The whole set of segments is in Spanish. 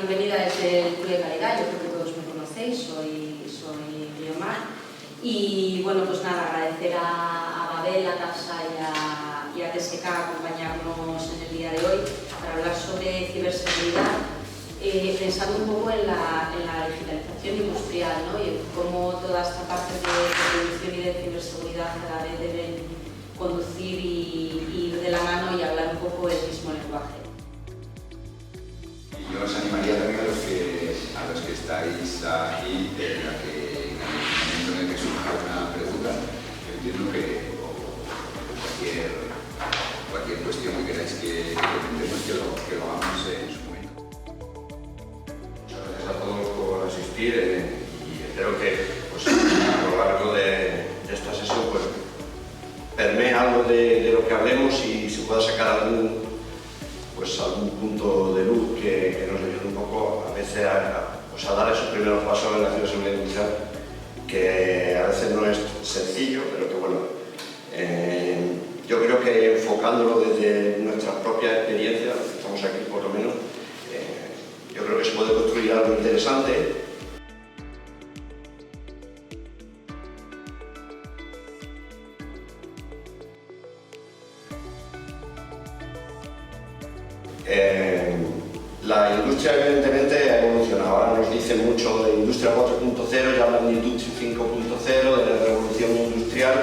bienvenida desde el Club de Calidad. Yo creo que todos me conocéis, soy Guiomar. Y bueno, pues nada, agradecer a Babel, a CAPSA y a TSK acompañarnos en el día de hoy para hablar sobre ciberseguridad, pensando un poco en la digitalización industrial, ¿no? Y en cómo toda esta parte de producción y de ciberseguridad cada vez deben conducir y ir de la mano y hablar un poco el mismo lenguaje. Yo os animaría también a los que estáis aquí, a que en el momento en el que surja una pregunta, yo entiendo que cualquier cuestión que queráis que comentemos, que lo hagamos en su momento. Muchas gracias a todos por asistir y espero que pues, a lo largo de esta sesión pues, permee algo de lo que hablemos y se pueda sacar algún punto de luz que nos ayude un poco a veces a dar esos primeros pasos en la ciberseguridad industrial, que a veces no es sencillo, pero que bueno, yo creo que enfocándolo desde nuestras propias experiencias, estamos aquí por lo menos, yo creo que se puede construir algo interesante. La industria evidentemente ha evolucionado, ahora nos dicen mucho de industria 4.0 y hablan de industria 5.0, de la revolución industrial,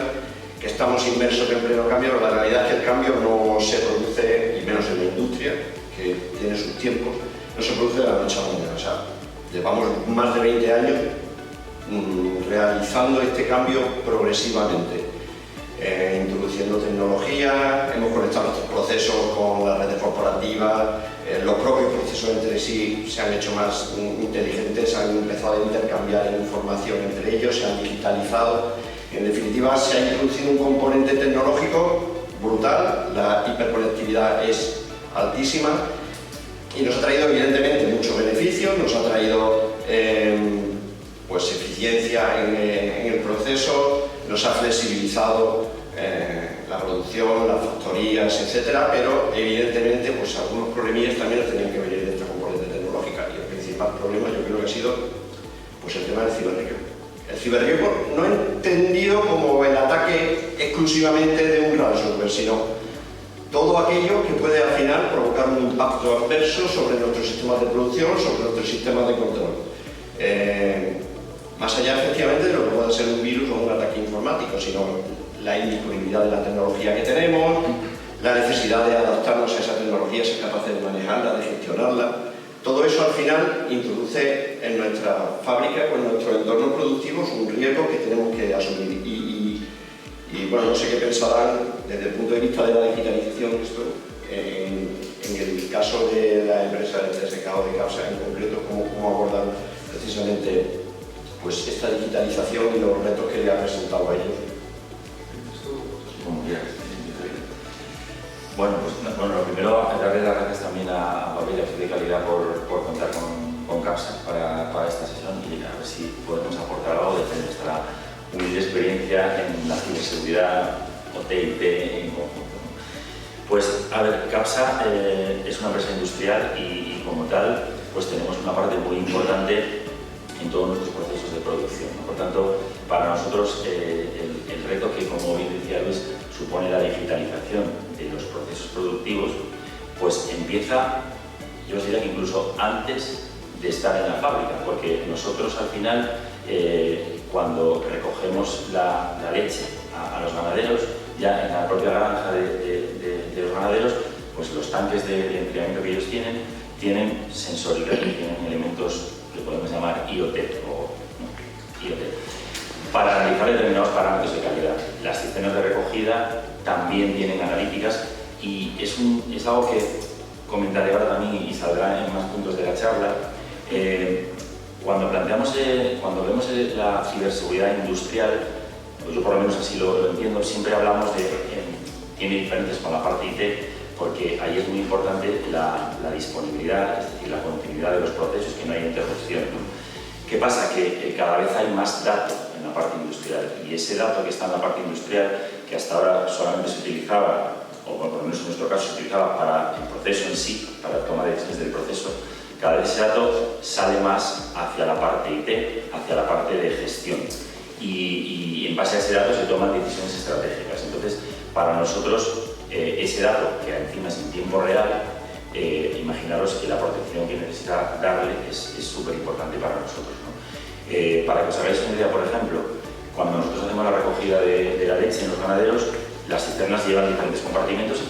que estamos inmersos en pleno cambio, pero la realidad es que el cambio no se produce, y menos en la industria, que tiene sus tiempos, no se produce de la noche a la mañana. O sea, llevamos más de 20 años realizando este cambio progresivamente. Introduciendo tecnología, hemos conectado nuestros procesos con las redes corporativas, los propios procesos entre sí se han hecho más inteligentes, han empezado a intercambiar información entre ellos, se han digitalizado. En definitiva, se ha introducido un componente tecnológico brutal, la hiperconectividad es altísima y nos ha traído evidentemente muchos beneficios, nos ha traído pues, eficiencia en el proceso, nos ha flexibilizado la producción, las factorías, etcétera, pero evidentemente pues, algunos problemillas también nos tenían que venir de esta componente tecnológica y el principal problema yo creo que ha sido pues, el tema del ciberriesgo. El ciberriesgo no entendido como el ataque exclusivamente de un ransomware, sino todo aquello que puede al final provocar un impacto adverso sobre nuestros sistemas de producción, sobre nuestros sistemas de control. Más allá efectivamente de lo que puede ser un virus o un ataque informático, sino la indisponibilidad de la tecnología que tenemos, la necesidad de adaptarnos a esa tecnología, ser capaces de manejarla, de gestionarla. Todo eso al final introduce en nuestra fábrica, en nuestro entorno productivo, un riesgo que tenemos que asumir. Y bueno, no sé qué pensarán desde el punto de vista de la digitalización, esto, en el caso de la empresa de TSK o de CAPSA en concreto, cómo abordar precisamente pues, esta digitalización y los retos que le ha presentado a ellos. Bueno, lo primero, darle las gracias también a Babel y a Club de Calidad por contar con CAPSA para esta sesión y a ver si podemos aportar algo desde nuestra humilde experiencia en la ciberseguridad o TIT en conjunto. Pues, a ver, CAPSA es una empresa industrial y como tal, pues tenemos una parte muy importante en todos nuestros procesos de producción, ¿no? Por tanto, para nosotros el reto que, como bien decía Luis, supone la digitalización de los procesos productivos, pues empieza, yo os diría que incluso antes de estar en la fábrica, porque nosotros al final, cuando recogemos la leche a los ganaderos, ya en la propia granja de los ganaderos, pues los tanques de enfriamiento que ellos tienen sensórica, tienen elementos que podemos llamar IoT para analizar determinados parámetros de calidad. Las cisternas de recogida también tienen analíticas y es algo que comentaré ahora también y saldrá en más puntos de la charla. Cuando vemos la ciberseguridad industrial, pues yo por lo menos así lo entiendo, siempre hablamos tiene diferencias con la parte IT, porque ahí es muy importante la disponibilidad, es decir, la continuidad de los procesos, que no hay interrupción, ¿no? ¿Qué pasa? Que cada vez hay más dato en la parte industrial y ese dato que está en la parte industrial, que hasta ahora solamente se utilizaba, o por lo menos en nuestro caso se utilizaba para el proceso en sí, para la toma de decisiones del proceso, cada vez ese dato sale más hacia la parte IT, hacia la parte de gestión. Y en base a ese dato se toman decisiones estratégicas. Entonces, para nosotros, ese dato, que encima es en tiempo real, imaginaros que la protección que necesita darle es súper importante para nosotros, ¿no? Para que os hagáis una idea, por ejemplo, cuando nosotros hacemos la recogida de la leche en los ganaderos, las cisternas llevan diferentes compartimentos,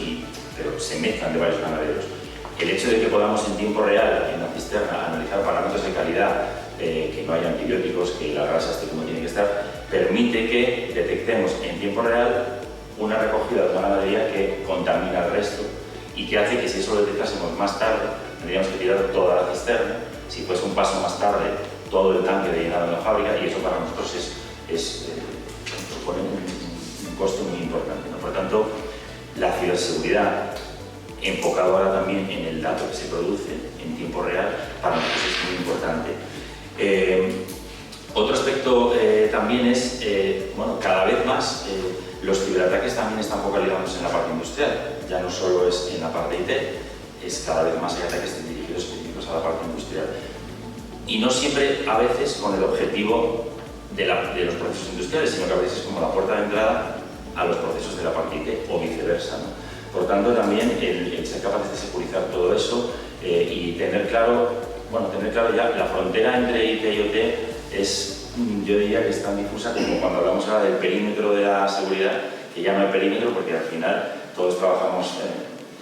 pero se mezclan de varios ganaderos. El hecho de que podamos en tiempo real, en la cisterna, analizar parámetros de calidad, que no haya antibióticos, que la grasa esté como tiene que estar, permite que detectemos en tiempo real una recogida de una ganadería que contamina el resto y que hace que si eso lo detectásemos más tarde, tendríamos que tirar toda la cisterna, si fuese un paso más tarde, todo el tanque de llenado en la fábrica, y eso para nosotros supone un coste muy importante, ¿no? Por tanto, la ciberseguridad, enfocado ahora también en el dato que se produce en tiempo real, para nosotros es muy importante. Otro aspecto también es, bueno, cada vez más los ciberataques también están focalizándose en la parte industrial, ya no solo es en la parte IT, es cada vez más hay ataques dirigidos específicos a la parte industrial. Y no siempre, a veces, con el objetivo de los procesos industriales, sino que a veces es como la puerta de entrada a los procesos de la parte IT o viceversa, ¿no? Por tanto, también el ser capaces de securizar todo eso y tener claro ya la frontera entre IT y OT es, yo diría que es tan difusa como cuando hablamos ahora del perímetro de la seguridad, que ya no hay perímetro porque al final todos trabajamos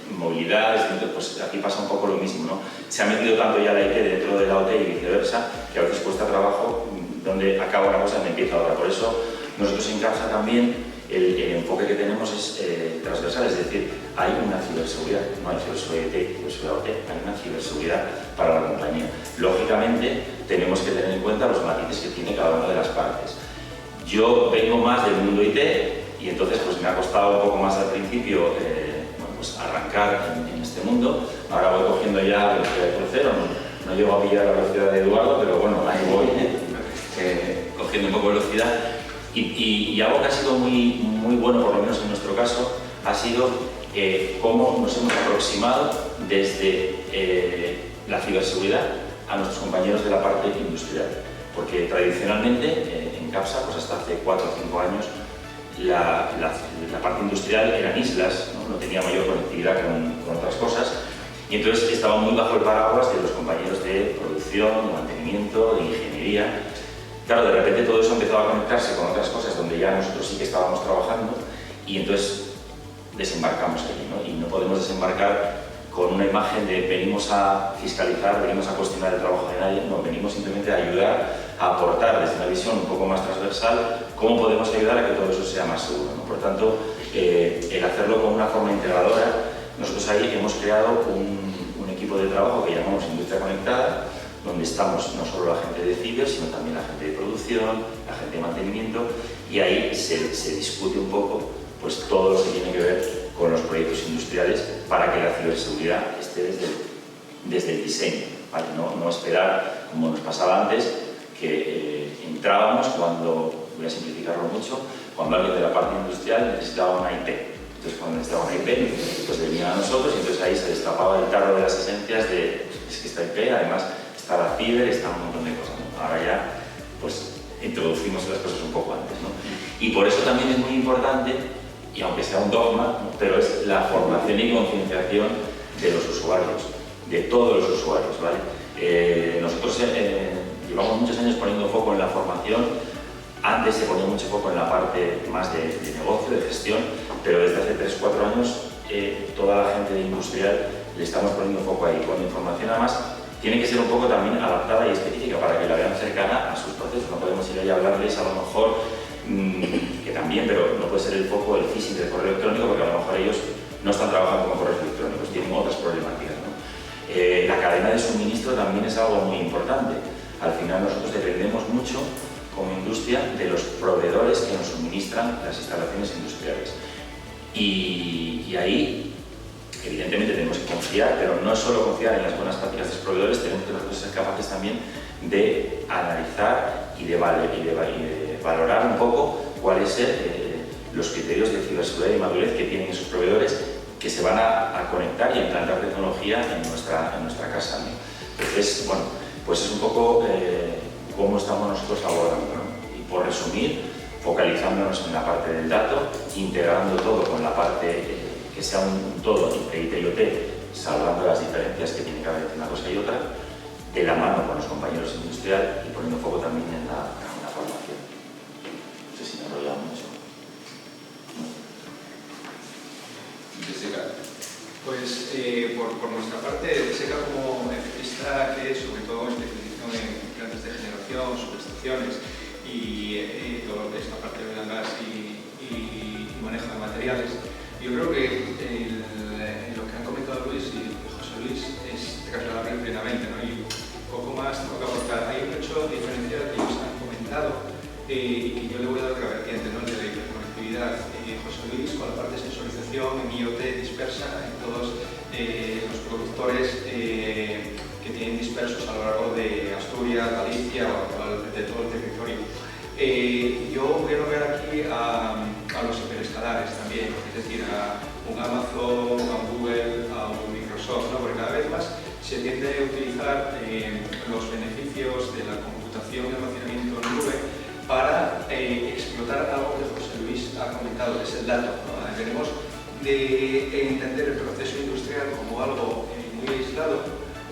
en movilidad, pues aquí pasa un poco lo mismo, ¿no? Se ha metido tanto ya la IT dentro de la OT y viceversa, que a veces cuesta trabajo donde acaba una cosa y donde empieza otra. Por eso nosotros en CAPSA también el enfoque que tenemos es transversal, es decir, hay una ciberseguridad, no hay ciberseguridad IT, ciberseguridad OT, hay una ciberseguridad para la compañía. Lógicamente tenemos que tener en cuenta los matices que tiene cada una de las partes. Yo vengo más del mundo IT y entonces pues me ha costado un poco más al principio pues arrancar en este mundo. Ahora voy cogiendo ya velocidad de crucero, no llego a pillar la velocidad de Eduardo, pero bueno, ahí voy cogiendo un poco de velocidad. Y algo que ha sido muy bueno, por lo menos en nuestro caso, ha sido cómo nos hemos aproximado desde la ciberseguridad a nuestros compañeros de la parte industrial. Porque tradicionalmente en CAPSA, pues hasta hace 4 o 5 años, la parte industrial eran islas, no tenía mayor conectividad con otras cosas, y entonces estaba muy bajo el paraguas de los compañeros de producción, de mantenimiento, de ingeniería. Claro, de repente todo eso empezaba a conectarse con otras cosas donde ya nosotros sí que estábamos trabajando y entonces desembarcamos allí, ¿no? Y no podemos desembarcar con una imagen de venimos a fiscalizar, venimos a cuestionar el trabajo de nadie, no, venimos simplemente a ayudar, a aportar desde una visión un poco más transversal cómo podemos ayudar a que todo eso sea más seguro, ¿no? Por tanto, el hacerlo con una forma integradora, nosotros ahí hemos creado un equipo de trabajo que llamamos Industria Conectada, donde estamos no solo la gente de ciber, sino también la gente de producción, la gente de mantenimiento, y ahí se discute un poco pues, todo lo que tiene que ver con los proyectos industriales para que la ciberseguridad esté desde el diseño, ¿vale? No esperar, como nos pasaba antes, que entrábamos cuando, voy a simplificarlo mucho, cuando alguien de la parte industrial necesitaba una IP. Entonces cuando necesitaba una IP, pues venían a nosotros y entonces ahí se destapaba el tarro de las esencias de, es que esta IP, además está la ciber, está un montón de cosas, ¿no? Ahora ya, pues introducimos las cosas un poco antes, ¿no? Y por eso también es muy importante, y aunque sea un dogma, ¿no? Pero es la formación y concienciación de los usuarios, de todos los usuarios, ¿vale? Nosotros llevamos muchos años poniendo foco en la formación. Antes se ponía mucho foco en la parte más de negocio, de gestión, pero desde hace 3-4 años toda la gente de industrial le estamos poniendo foco ahí, con información además tiene que ser un poco también adaptada y específica para que la vean cercana a sus procesos. No podemos ir ahí a hablarles a lo mejor, que también, pero no puede ser el foco del phishing del correo electrónico porque a lo mejor ellos no están trabajando con correos electrónicos, tienen otras problemáticas, ¿no? La cadena de suministro también es algo muy importante. Al final nosotros dependemos mucho como industria de los proveedores que nos suministran las instalaciones industriales. Y ahí, evidentemente, tenemos que confiar, pero no es solo confiar en las buenas prácticas de los proveedores, tenemos que nosotros ser capaces también de analizar y de valorar un poco cuáles son los criterios de ciberseguridad y madurez que tienen esos proveedores que se van a conectar y a implantar tecnología en nuestra casa, ¿no? Entonces, bueno, pues es un poco cómo estamos nosotros abordando, ¿no? Y por resumir, focalizándonos en la parte del dato, integrando todo con la parte que sea un todo entre IT y OT, salvando las diferencias que tiene que haber entre una cosa y otra, de la mano con los compañeros industriales y poniendo foco también en la formación. No sé si me he enrollado mucho. Jessica. Pues por nuestra parte, SECA como empresa que sobre todo especialización en plantas de generación, subestaciones y toda esta parte de gas y manejo de materiales, yo creo que lo que han comentado Luis y José Luis es trasladable plenamente, ¿no? Y un poco más tengo que aportar. Hay un hecho diferencial que ellos han comentado y que yo le voy a dar otra vertiente, ¿no? El de la hiperconectividad. José Luis con la parte de sensorización en IoT dispersa en todos los productores que tienen dispersos a lo largo de Asturias, Galicia o de todo el territorio. Yo voy a nombrar aquí a los hiperescalares también, es decir, a un Amazon, a un Google, a un Microsoft, ¿no? Porque cada vez más se tiende a utilizar los beneficios de la computación y almacenamiento en nube para explotar algo que José Luis ha comentado, que es el dato, ¿no? Tenemos de entender el proceso industrial como algo muy aislado,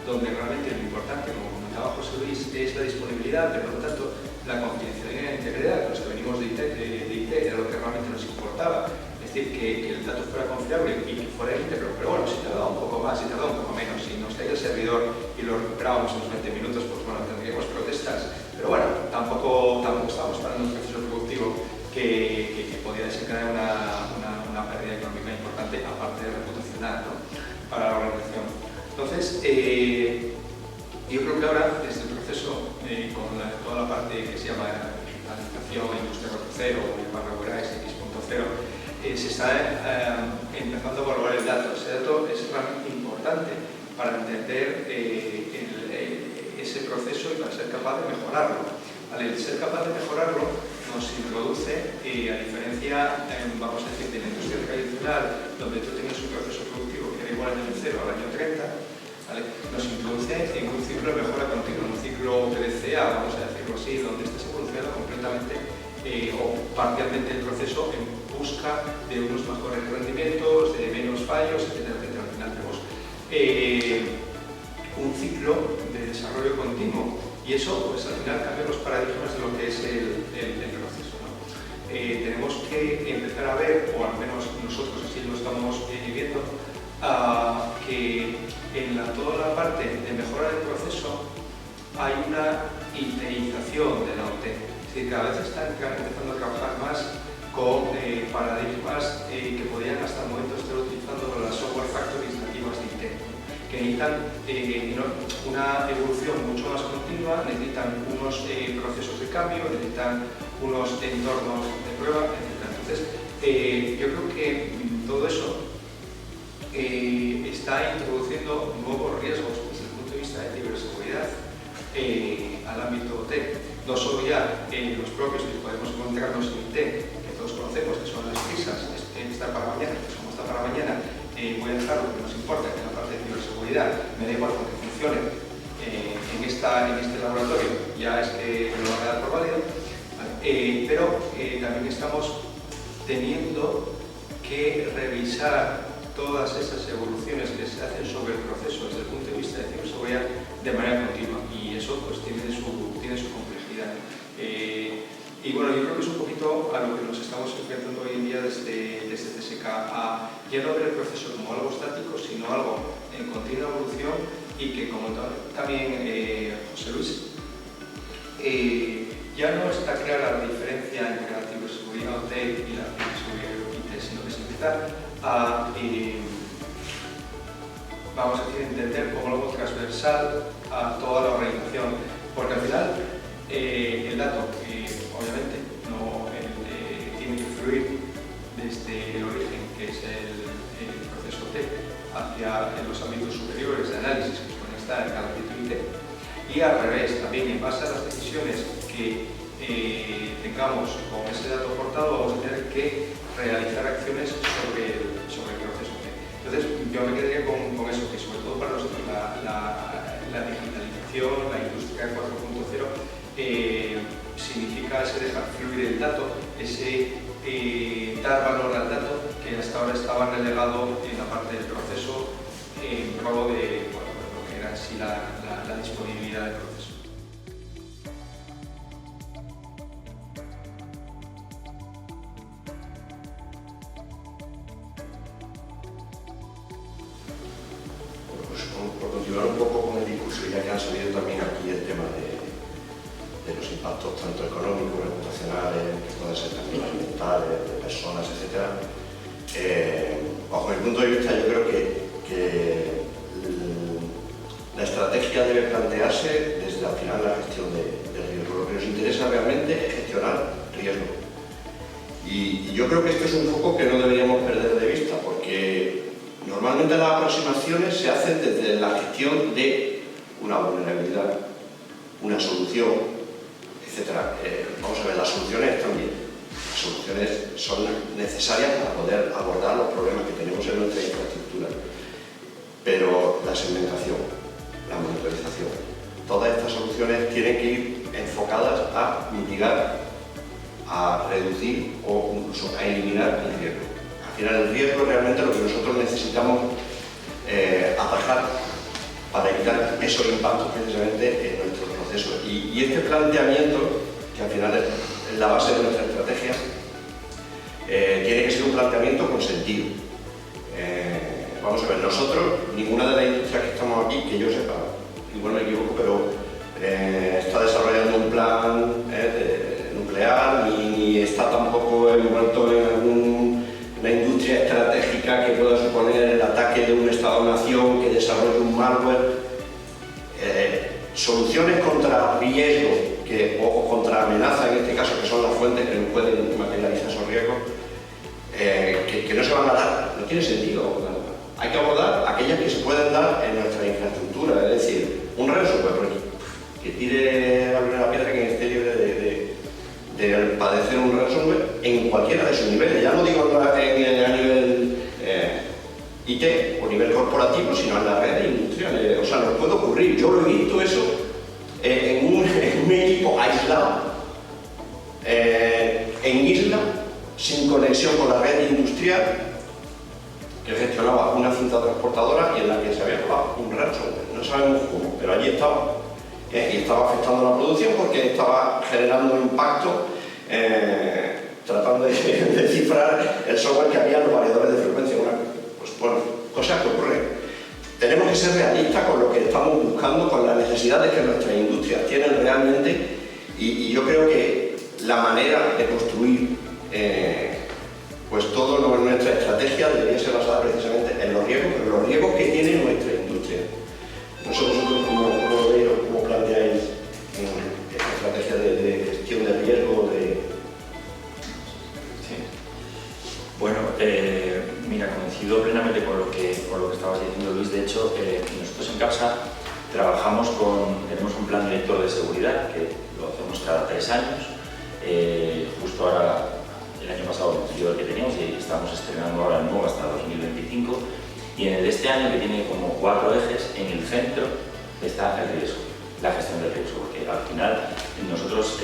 donde realmente lo importante, como comentaba José Luis, es la disponibilidad, pero por lo tanto la confidencialidad y la integridad. Los que venimos de IT era lo que realmente nos importaba, es decir, que el dato fuera confiable y que fuera íntegro, pero bueno, si tardaba un poco más, si tardaba un poco menos, si nos caía el servidor y lo recuperábamos en los 20 minutos, pues bueno, tendríamos protestas, pero bueno, tampoco estábamos parando un proceso productivo que podía desencadenar una pérdida económica importante, aparte de reputacional, ¿no? Para la organización. Entonces, yo creo que ahora, desde el proceso, con toda la parte que se llama digitalización, industria 4.0 o llamarla X.0, se está empezando a valorar el dato. Ese dato es realmente importante para entender ese proceso y para ser capaz de mejorarlo. Al ser capaz de mejorarlo, nos introduce, a diferencia, vamos a decir, de la industria tradicional, donde tú tenías un proceso productivo que era igual al año 0 al año 30, ¿vale? Nos introduce en un ciclo de mejora continua, un ciclo PDCA, vamos a decirlo así, donde estás evolucionando completamente o parcialmente el proceso en busca de unos mejores rendimientos, de menos fallos, etcétera, etcétera. Al final tenemos un ciclo de desarrollo continuo y eso, pues al final cambia los paradigmas de lo que es el proceso, ¿no? Tenemos que empezar a ver, o al menos nosotros así lo estamos viendo, que en toda la parte de mejora del proceso hay una iterización de la OT. Es decir, cada vez están empezando a trabajar más con paradigmas que podían hasta el momento estar utilizando las software factories nativas de IT, que necesitan una evolución mucho más continua, necesitan unos procesos de cambio, necesitan unos entornos de prueba, etc. Entonces, yo creo que todo eso está introduciendo nuevos riesgos desde el punto de vista de ciberseguridad al ámbito OT. No solo ya los propios que podemos encontrarnos en IT, que todos conocemos, que son las prisas, estar para mañana, pues como está para mañana, voy a dejar lo que nos importa, que es la parte de ciberseguridad, me da igual que funcione en este laboratorio, ya es que lo van a dar por válido, ¿vale? Pero también estamos teniendo que revisar todas esas evoluciones que se hacen sobre el proceso desde el punto de vista de ciberseguridad de manera continua, y eso pues tiene su complejidad. Y bueno, yo creo que es un poquito a lo que nos estamos enfrentando hoy en día desde CSK, a ya no ver el proceso como algo estático, sino algo en continua evolución y que, como también José Luis, ya no está clara la diferencia entre la ciberseguridad OT y la ciberseguridad IT, sino que se empieza a, vamos a decir, entender como algo transversal a toda la organización, porque al final el dato, obviamente, no tiene que fluir desde el origen, que es el proceso T, hacia los ámbitos superiores de análisis que pueden estar en cada ámbito IT, y al revés, también en base a las decisiones que tengamos con ese dato aportado, vamos a tener que realizar acciones sobre el proceso T. Entonces, yo me quedaría con eso, que sobre todo para nosotros la la digitalización, la industria 4.0, significa ese dejar fluir el dato, ese dar valor al dato que hasta ahora estaba relegado en la parte del proceso en pro de lo que era en sí la disponibilidad del proceso. Por continuar un poco con el discurso, ya que han salido también aquí el tema de los impactos tanto económicos, reputacionales, que pueden ser también ambientales, de personas, etc. Bajo mi punto de vista, yo creo que la estrategia debe plantearse desde al final la gestión de riesgo. Lo que nos interesa realmente es gestionar riesgo. Y yo creo que esto es un foco que no deberíamos perder de vista, porque normalmente las aproximaciones se hacen desde la gestión de una vulnerabilidad, una solución, etc. Vamos a ver, las soluciones también. Las soluciones son necesarias para poder abordar los problemas que tenemos en nuestra infraestructura. Pero la segmentación, la monitorización, todas estas soluciones tienen que ir enfocadas a mitigar, a reducir o incluso a eliminar el riesgo. Al final, el riesgo es realmente lo que nosotros necesitamos atajar para evitar esos impactos precisamente en nuestros procesos. Y este planteamiento, que al final es la base de nuestra estrategia, tiene que ser un planteamiento con sentido. Vamos a ver, nosotros, ninguna de las industrias que estamos aquí, que yo sepa, igual me equivoco, pero está desarrollando un plan nuclear, ni está tampoco envuelto en una industria estratégica que pueda suponer el ataque de un Estado-nación que desarrolle un malware. Soluciones contra riesgo o contra amenaza, en este caso, que son las fuentes que nos pueden materializar esos riesgos, que no se van a dar, no tiene sentido abordarlas. Hay que abordar aquellas que se pueden dar en nuestra infraestructura, es decir, un ransomware que tire la primera piedra que esté libre de padecer un ransomware en cualquiera de sus niveles. Ya no digo a nivel IT o nivel corporativo, sino en la red industrial. O sea, nos puede ocurrir. Yo lo he visto eso en un equipo aislado, en isla, sin conexión con la red industrial, que gestionaba una cinta transportadora y en la que se había colado un ransomware. No sabemos cómo, pero allí estaba. Y estaba afectando la producción porque estaba generando un impacto tratando de descifrar el software que había en los variadores de frecuencia. Pues bueno, cosas que ocurren. Tenemos que ser realistas con lo que estamos buscando, con las necesidades que nuestras industrias tienen realmente, y yo creo que la manera de construir pues toda nuestra estrategia debería ser basada precisamente en los riesgos, pero los riesgos que tiene nuestra industria. No sé vosotros cómo planteáis esta estrategia de gestión de riesgo. Sí. Bueno, mira, coincido plenamente con lo que estabas diciendo, Luis. De hecho, nosotros en CAPSA tenemos un plan director de seguridad que lo hacemos cada 3 años. Justo ahora, el año pasado coincidió el que teníamos y estamos estrenando ahora el nuevo hasta 2025. Y en el de este año, que tiene como 4 ejes, en el centro está el riesgo, la gestión del riesgo, porque al final nosotros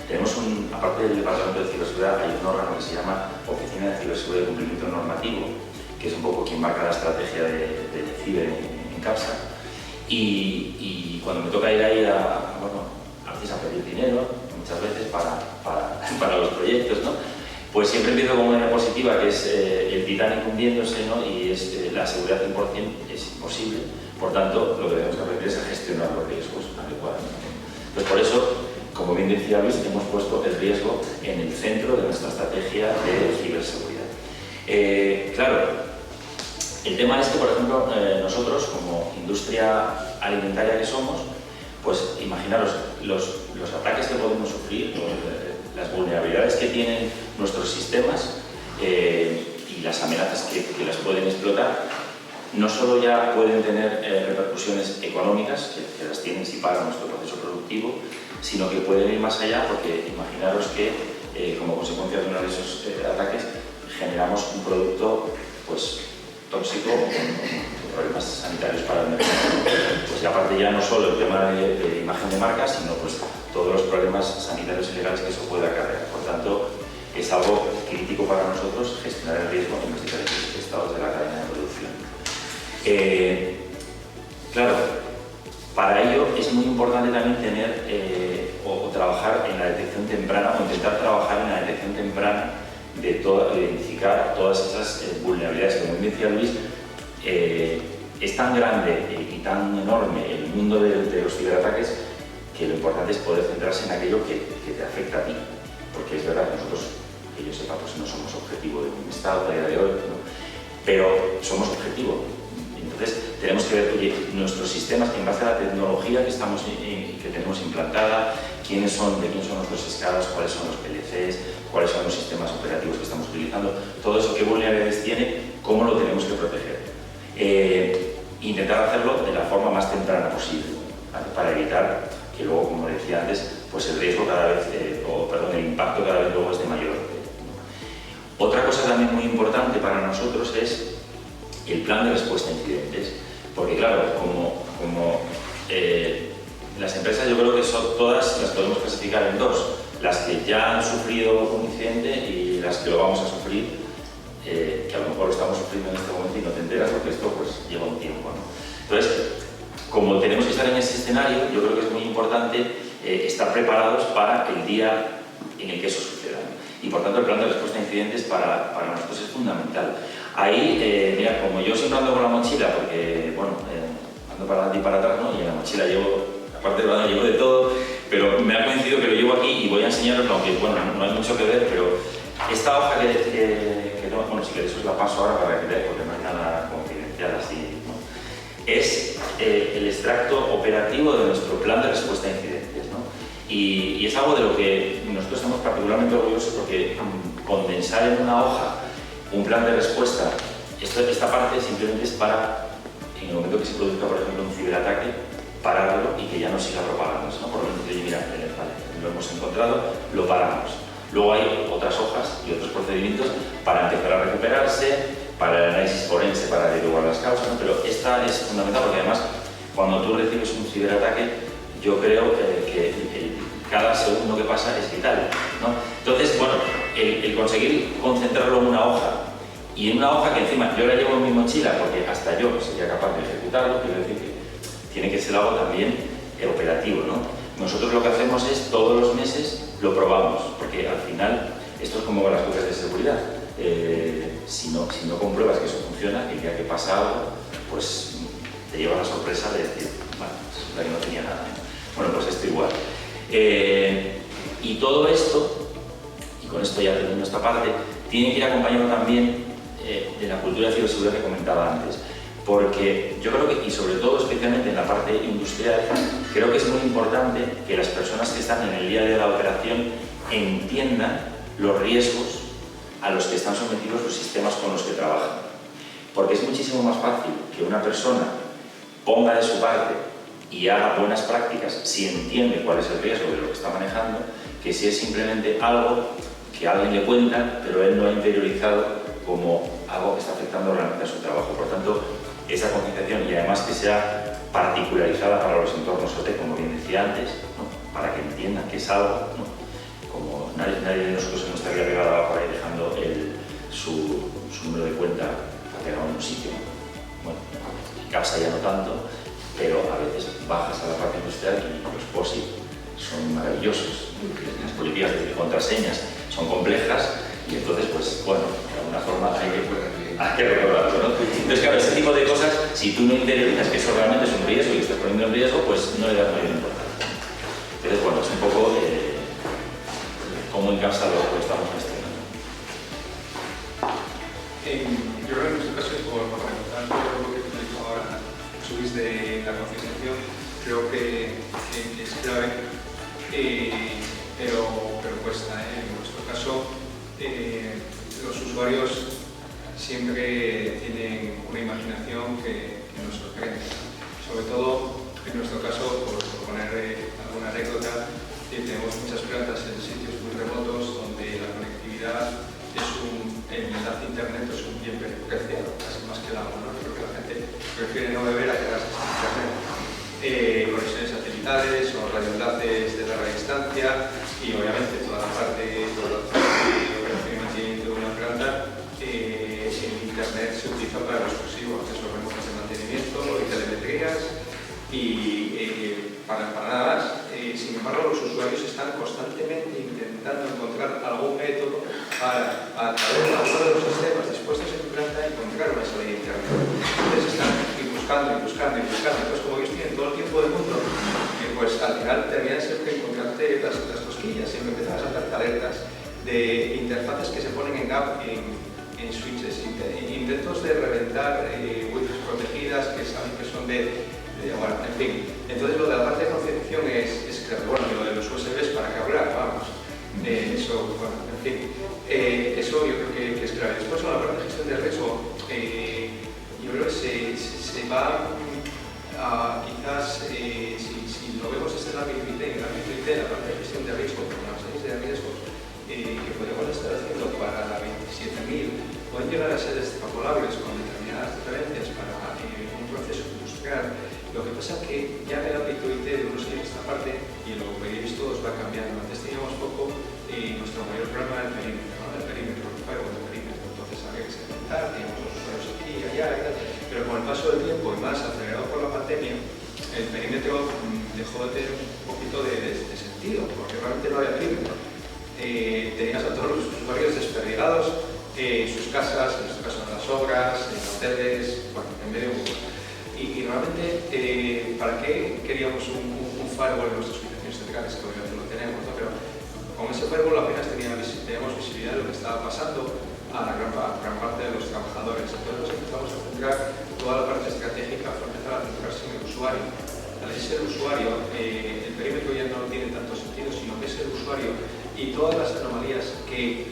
tenemos aparte del Departamento de Ciberseguridad, hay un órgano que se llama Oficina de Ciberseguridad y Cumplimiento Normativo, que es un poco quien marca la estrategia de ciber en CAPSA. Y cuando me toca ir ahí a pedir dinero, muchas veces para los proyectos, ¿no? Pues siempre empiezo con una positiva, que es el titán incumbiéndose, ¿no? Y es la seguridad 100% es imposible. Por tanto, lo que debemos aprender es a gestionar los riesgos adecuadamente. Pues por eso, como bien decía Luis, hemos puesto el riesgo en el centro de nuestra estrategia de ciberseguridad. Claro, el tema es que, por ejemplo, nosotros, como industria alimentaria que somos, pues imaginaros los ataques que podemos sufrir, las vulnerabilidades que tienen nuestros sistemas y las amenazas que las pueden explotar, no solo ya pueden tener repercusiones económicas, que las tienen si pagan nuestro proceso productivo, sino que pueden ir más allá, porque imaginaros que como consecuencia de uno de esos ataques generamos un producto pues tóxico, problemas sanitarios para el mercado. Pues y aparte ya no solo el tema de imagen de marca, sino pues todos los problemas sanitarios y legales que eso puede acarrear. Por tanto, es algo crítico para nosotros gestionar el riesgo en los diferentes estados de la cadena de producción. Claro, para ello es muy importante también tener o trabajar en la detección temprana o intentar trabajar en la detección temprana de identificar todas esas vulnerabilidades. Como bien decía Luis, es tan grande y tan enorme el mundo de los ciberataques que lo importante es poder centrarse en aquello que te afecta a ti, porque es verdad que nosotros, que yo sepa, pues no somos objetivo de un Estado a día de hoy, ¿no? Pero somos objetivo. Entonces tenemos que ver, oye, nuestros sistemas en base a la tecnología que tenemos implantada, de quién son nuestros escalas, cuáles son los PLCs, cuáles son los sistemas operativos que estamos utilizando, todo eso, qué vulnerabilidades tiene, cómo lo tenemos que proteger. Intentar hacerlo de la forma más temprana posible, ¿vale? Para evitar que luego, como decía antes, pues el riesgo cada vez, el impacto cada vez luego es de mayor. Otra cosa también muy importante para nosotros es el plan de respuesta a incidentes, porque claro, como las empresas, yo creo que todas las podemos clasificar en dos: las que ya han sufrido un incidente y las que lo vamos a sufrir, que a lo mejor lo estamos sufriendo en este momento y no te enteras porque esto pues lleva un tiempo, ¿no? Entonces, como tenemos que estar en ese escenario, yo creo que es muy importante estar preparados para el día en el que eso suceda, ¿no? Y por tanto el plan de respuesta a incidentes para nosotros es fundamental. Ahí, mira, como yo siempre ando con la mochila, porque, bueno, ando para adelante y para atrás, ¿no? Y en la mochila llevo, aparte de llevo de todo, pero me ha coincidido que lo llevo aquí y voy a enseñaros, aunque, bueno, no hay mucho que ver, pero esta hoja que tengo, bueno, si queréis os la paso ahora para que veáis, porque no hay nada confidencial así, ¿no? Es el extracto operativo de nuestro plan de respuesta a incidentes, ¿no? Y es algo de lo que nosotros estamos particularmente orgullosos, porque condensar en una hoja un plan de respuesta, esta parte simplemente es para, en el momento que se produzca, por ejemplo, un ciberataque, pararlo y que ya no siga propagándose, ¿no? Por lo menos, oye, mira, vale, lo hemos encontrado, lo paramos. Luego hay otras hojas y otros procedimientos para empezar a recuperarse, para el análisis forense, para averiguar las causas, ¿no? Pero esta es fundamental porque además, cuando tú recibes un ciberataque, yo creo que cada segundo que pasa es vital, ¿no? Entonces, bueno, el conseguir concentrarlo en una hoja, y en una hoja que encima yo la llevo en mi mochila porque hasta yo sería capaz de ejecutarlo, quiero decir que tiene que ser algo también operativo, ¿no? Nosotros lo que hacemos es, todos los meses lo probamos, porque al final esto es como con las copias de seguridad. Si no compruebas que eso funciona, el día que pasa algo, pues te lleva la sorpresa de decir, bueno, resulta que no tenía nada, ¿no? Bueno, pues esto igual. Y todo esto, y con esto ya termino esta parte, tiene que ir acompañado también de la cultura de ciberseguridad que comentaba antes, porque yo creo que, y sobre todo especialmente en la parte industrial, creo que es muy importante que las personas que están en el día a día de la operación entiendan los riesgos a los que están sometidos los sistemas con los que trabajan, porque es muchísimo más fácil que una persona ponga de su parte y haga buenas prácticas si entiende cuál es el riesgo de lo que está manejando, que si es simplemente algo que alguien le cuenta, pero él no ha interiorizado como algo que está afectando realmente a su trabajo. Por tanto, esa concienciación, y además que sea particularizada para los entornos OT, como bien decía antes, ¿no? Para que entiendan que es algo, ¿no? Como nadie de nosotros se nos estaría pegado por ahí dejando su número de cuenta pegado en un sitio. Bueno, en CAPSA ya no tanto, pero a veces bajas a la parte industrial y los POSIT son maravillosos. Las políticas de contraseñas son complejas y entonces, pues bueno, de alguna forma hay que recordarlo, ¿no? Entonces, claro, este tipo de cosas, si tú no interiorizas que eso realmente es un riesgo y que estás poniendo en riesgo, pues no le das mayor importancia. Entonces, bueno, es un poco cómo en casa lo estamos gestionando. Yo creo que en este caso, por comentar todo lo que te digo ahora, subís de la concienciación, creo que es clave, pero cuesta. En nuestro caso, los usuarios siempre tienen una imaginación que nos sorprende. Sobre todo, en nuestro caso, por poner alguna anécdota, tenemos muchas plantas en sitios muy remotos donde la conectividad el enlace a internet es un bien preciado, casi más que el agua, ¿no? Creo que la gente prefiere no beber a quedarse sin internet. Conexiones satelitales o radioenlaces de larga distancia y obviamente toda la parte de operación y mantenimiento de una planta. El internet se utiliza para lo exclusivo, acceso a remotos de mantenimiento y telemetrías y para nada más. Sin embargo, los usuarios están constantemente intentando encontrar algún método para, a través de alguno de los sistemas dispuestos en planta, encontrar una salida de internet. Entonces están buscando. Entonces, como ellos tienen todo el tiempo del mundo, pues al final terminan siempre encontrarte las cosquillas, siempre empiezan a saltar alertas de interfaces que se ponen en switches, intentos de reventar wifi protegidas que saben que son bueno, en fin. Entonces lo de la parte de concienciación es claro, bueno, lo de los USBs para qué hablar, vamos. Eso, bueno, en fin. Eso yo creo que es clave. Después con la parte de gestión de riesgo, yo creo que se va a, quizás, si lo vemos desde el ámbito IT, la parte de gestión de riesgo, con las leyes de riesgos, que podemos estar haciendo para la 27.000, pueden llegar a ser extrapolables con determinadas referencias para un proceso industrial. Lo que pasa es que ya en el ámbito IT de unos años esta parte, y lo veréis todos, va cambiando. Antes teníamos poco nuestro mayor problema era el perímetro, ¿no? El perímetro, el firewall del perímetro. Entonces había que segmentar, teníamos los usuarios aquí, allá y tal. Pero con el paso del tiempo, y más acelerado por la pandemia, el perímetro dejó de tener un poquito de sentido, porque realmente no había perímetro. Tenías a todos los usuarios desperdigados en sus casas, en este caso en las obras, en hoteles, bueno, en medio mundo. Y realmente, ¿para qué queríamos un firewall en nuestras ubicaciones centrales? Que obviamente lo tenemos, ¿no? Pero con ese firewall apenas teníamos visibilidad de lo que estaba pasando a la gran parte de los trabajadores. Entonces nos empezamos a centrar toda la parte estratégica, fue empezar a centrarse en el usuario. Al ser el usuario, el perímetro ya no tiene tanto sentido, sino que es el usuario y todas las anomalías que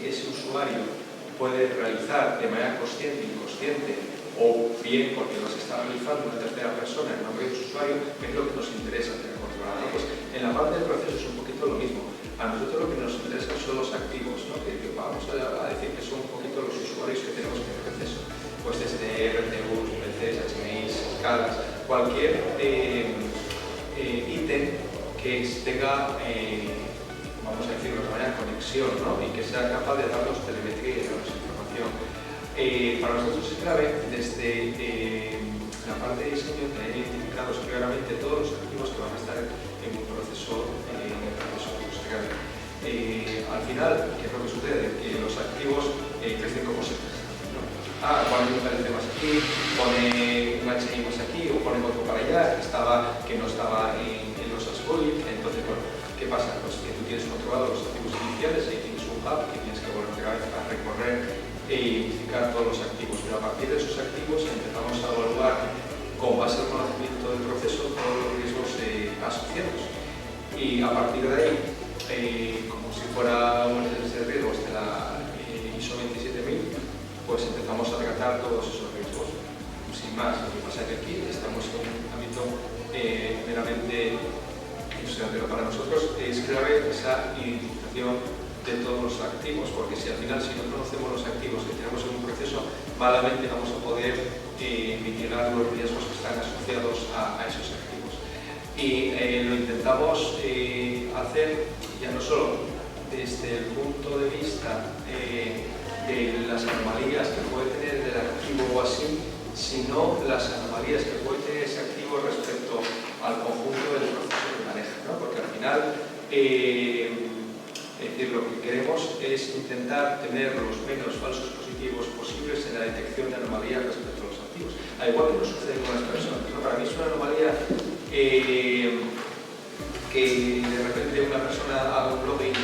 ese usuario puede realizar de manera consciente, inconsciente, o bien porque los está realizando una tercera persona en nombre del usuario, que es lo que nos interesa tener controlado. Pues en la parte del proceso es un poquito lo mismo. A nosotros lo que nos interesa son los activos, ¿no? que vamos a decir que son un poquito los usuarios que tenemos en el proceso. Pues desde RTUs, PCs, HMIs, escalas, cualquier ítem que tenga, vamos a decirlo de manera, conexión, ¿no? Y que sea capaz de darnos telemetría y darnos información. Para nosotros es clave, desde la parte de diseño, tener identificados claramente todos los activos que van a estar en un proceso industrial. Al final, ¿qué es lo que sucede? Que los activos crecen como se crecen, ¿no? Pone un PLC más aquí, pone un HMI más aquí, o pone otro para allá, que no estaba en los ASBUI. Entonces, bueno, ¿qué pasa? Pues que tú tienes controlado los activos iniciales, ahí tienes un hub que tienes que volver a recorrer e identificar todos los activos, pero a partir de esos activos empezamos a evaluar con base al conocimiento del proceso todos los riesgos asociados y a partir de ahí, como si fuera un análisis de riesgos de la ISO 27000, pues empezamos a tratar todos esos riesgos. Sin más, lo que pasa es que aquí estamos en un ámbito meramente industrial, pero para nosotros es clave esa identificación de todos los activos, porque si al final, si no conocemos los activos que tenemos en un proceso, malamente vamos a poder mitigar los riesgos que están asociados a esos activos. Y lo intentamos hacer ya no solo desde el punto de vista de las anomalías que puede tener el activo o así, sino las anomalías que puede tener ese activo respecto al conjunto del proceso que maneja, ¿no? Porque al final, es decir, lo que queremos es intentar tener los menos falsos positivos posibles en la detección de anomalías respecto a los activos. Al igual que nos sucede con las personas, ¿no? Para mí es una anomalía que de repente una persona haga un login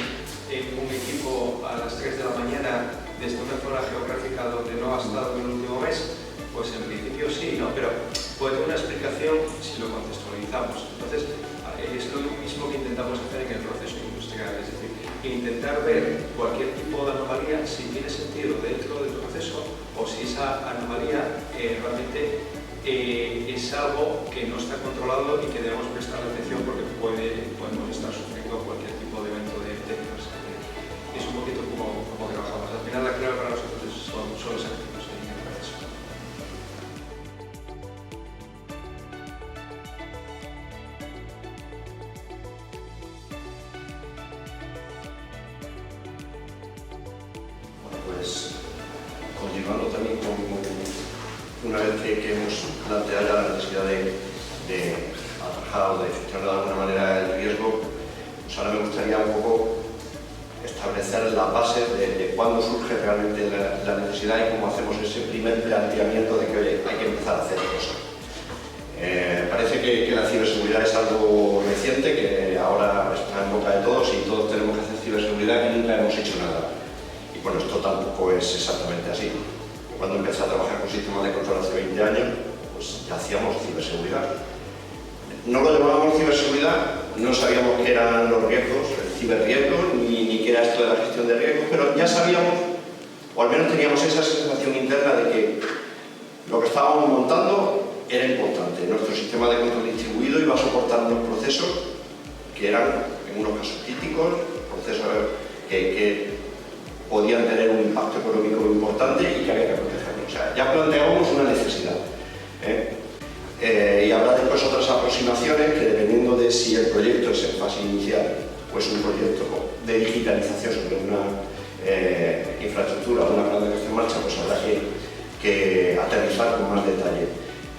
en un equipo a las 3 de la mañana desde una zona geográfica donde no ha estado en el último mes, pues en principio sí, ¿no? Pero puede tener una explicación si lo contextualizamos. Entonces, es lo mismo que intentamos hacer en el proceso industrial, es decir, intentar ver cualquier tipo de anomalía si tiene sentido dentro del proceso o si esa anomalía realmente es algo que no está controlado y que debemos prestar atención porque podemos estar sufriendo cualquier tipo de evento de ciberseguridad. Es un poquito como trabajamos. Al final la clave para nosotros son los activos en el proceso. Pues continuando también con una vez que hemos planteado ya la necesidad de atajar o de gestionar de alguna manera el riesgo, pues ahora me gustaría un poco establecer las bases de cuándo surge realmente la necesidad y cómo hacemos ese primer planteamiento de que, oye, hay que empezar a hacer cosas. Parece que la ciberseguridad es algo reciente, que ahora está en boca de todos y todos tenemos que hacer ciberseguridad y nunca hemos hecho nada. Y bueno, esto tampoco es exactamente así. Cuando empecé a trabajar con sistemas de control hace 20 años, pues ya hacíamos ciberseguridad. No lo llamábamos ciberseguridad, no sabíamos qué eran los riesgos, el ciberriesgo, ni qué era esto de la gestión de riesgos, pero ya sabíamos, o al menos teníamos esa sensación interna de que lo que estábamos montando era importante. Nuestro sistema de control distribuido iba a soportar unos procesos que eran, en unos casos críticos, procesos que podían tener un impacto económico importante y que había que protegerlos. O sea, ya planteábamos una necesidad. Y habrá después otras aproximaciones que, dependiendo de si el proyecto es en fase inicial o es un proyecto de digitalización sobre una infraestructura o una planta que esté en marcha, pues habrá que aterrizar con más detalle.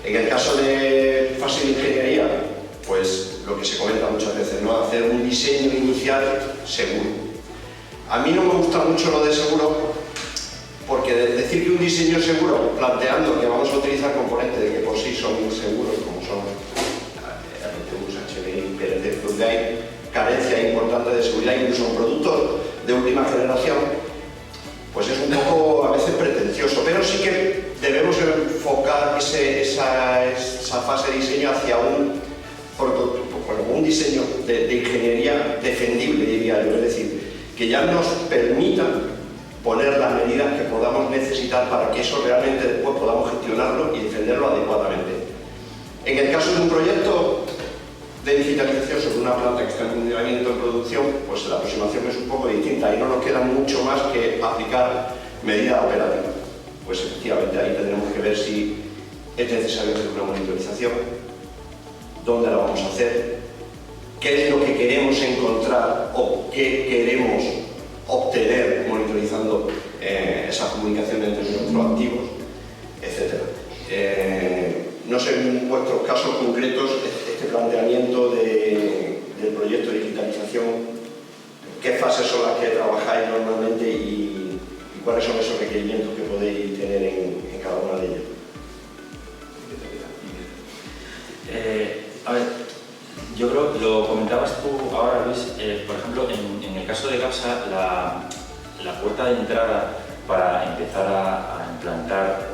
En el caso de fase de ingeniería, pues lo que se comenta muchas veces, ¿no? Hacer un diseño inicial seguro. A mí no me gusta mucho lo de seguro, porque decir que un diseño seguro, planteando que vamos a utilizar componentes de que por sí son inseguros, como son RTUs, HDI, PLC, hay carencia importante de seguridad, incluso en productos de última generación, pues es un poco a veces pretencioso, pero sí que debemos enfocar esa fase de diseño hacia un prototipo, un diseño de ingeniería defendible, diría yo, es decir, que ya nos permita poner las medidas que podamos necesitar para que eso realmente después podamos gestionarlo y defenderlo adecuadamente. En el caso de un proyecto de digitalización sobre una planta que está en funcionamiento en producción, pues la aproximación es un poco distinta y no nos queda mucho más que aplicar medidas operativas. Pues efectivamente ahí tendremos que ver si es necesario hacer una monitorización, dónde la vamos a hacer, qué es lo que queremos encontrar o qué queremos obtener monitorizando esa comunicación entre nuestros activos, etc. No sé en vuestros casos concretos este planteamiento del proyecto de digitalización, qué fases son las que trabajáis normalmente y cuáles son esos requerimientos que podéis tener en cada una de ellas. A ver, yo creo que lo comentabas tú ahora, Luis, por ejemplo, en el caso de Capsa, la puerta de entrada para empezar a implantar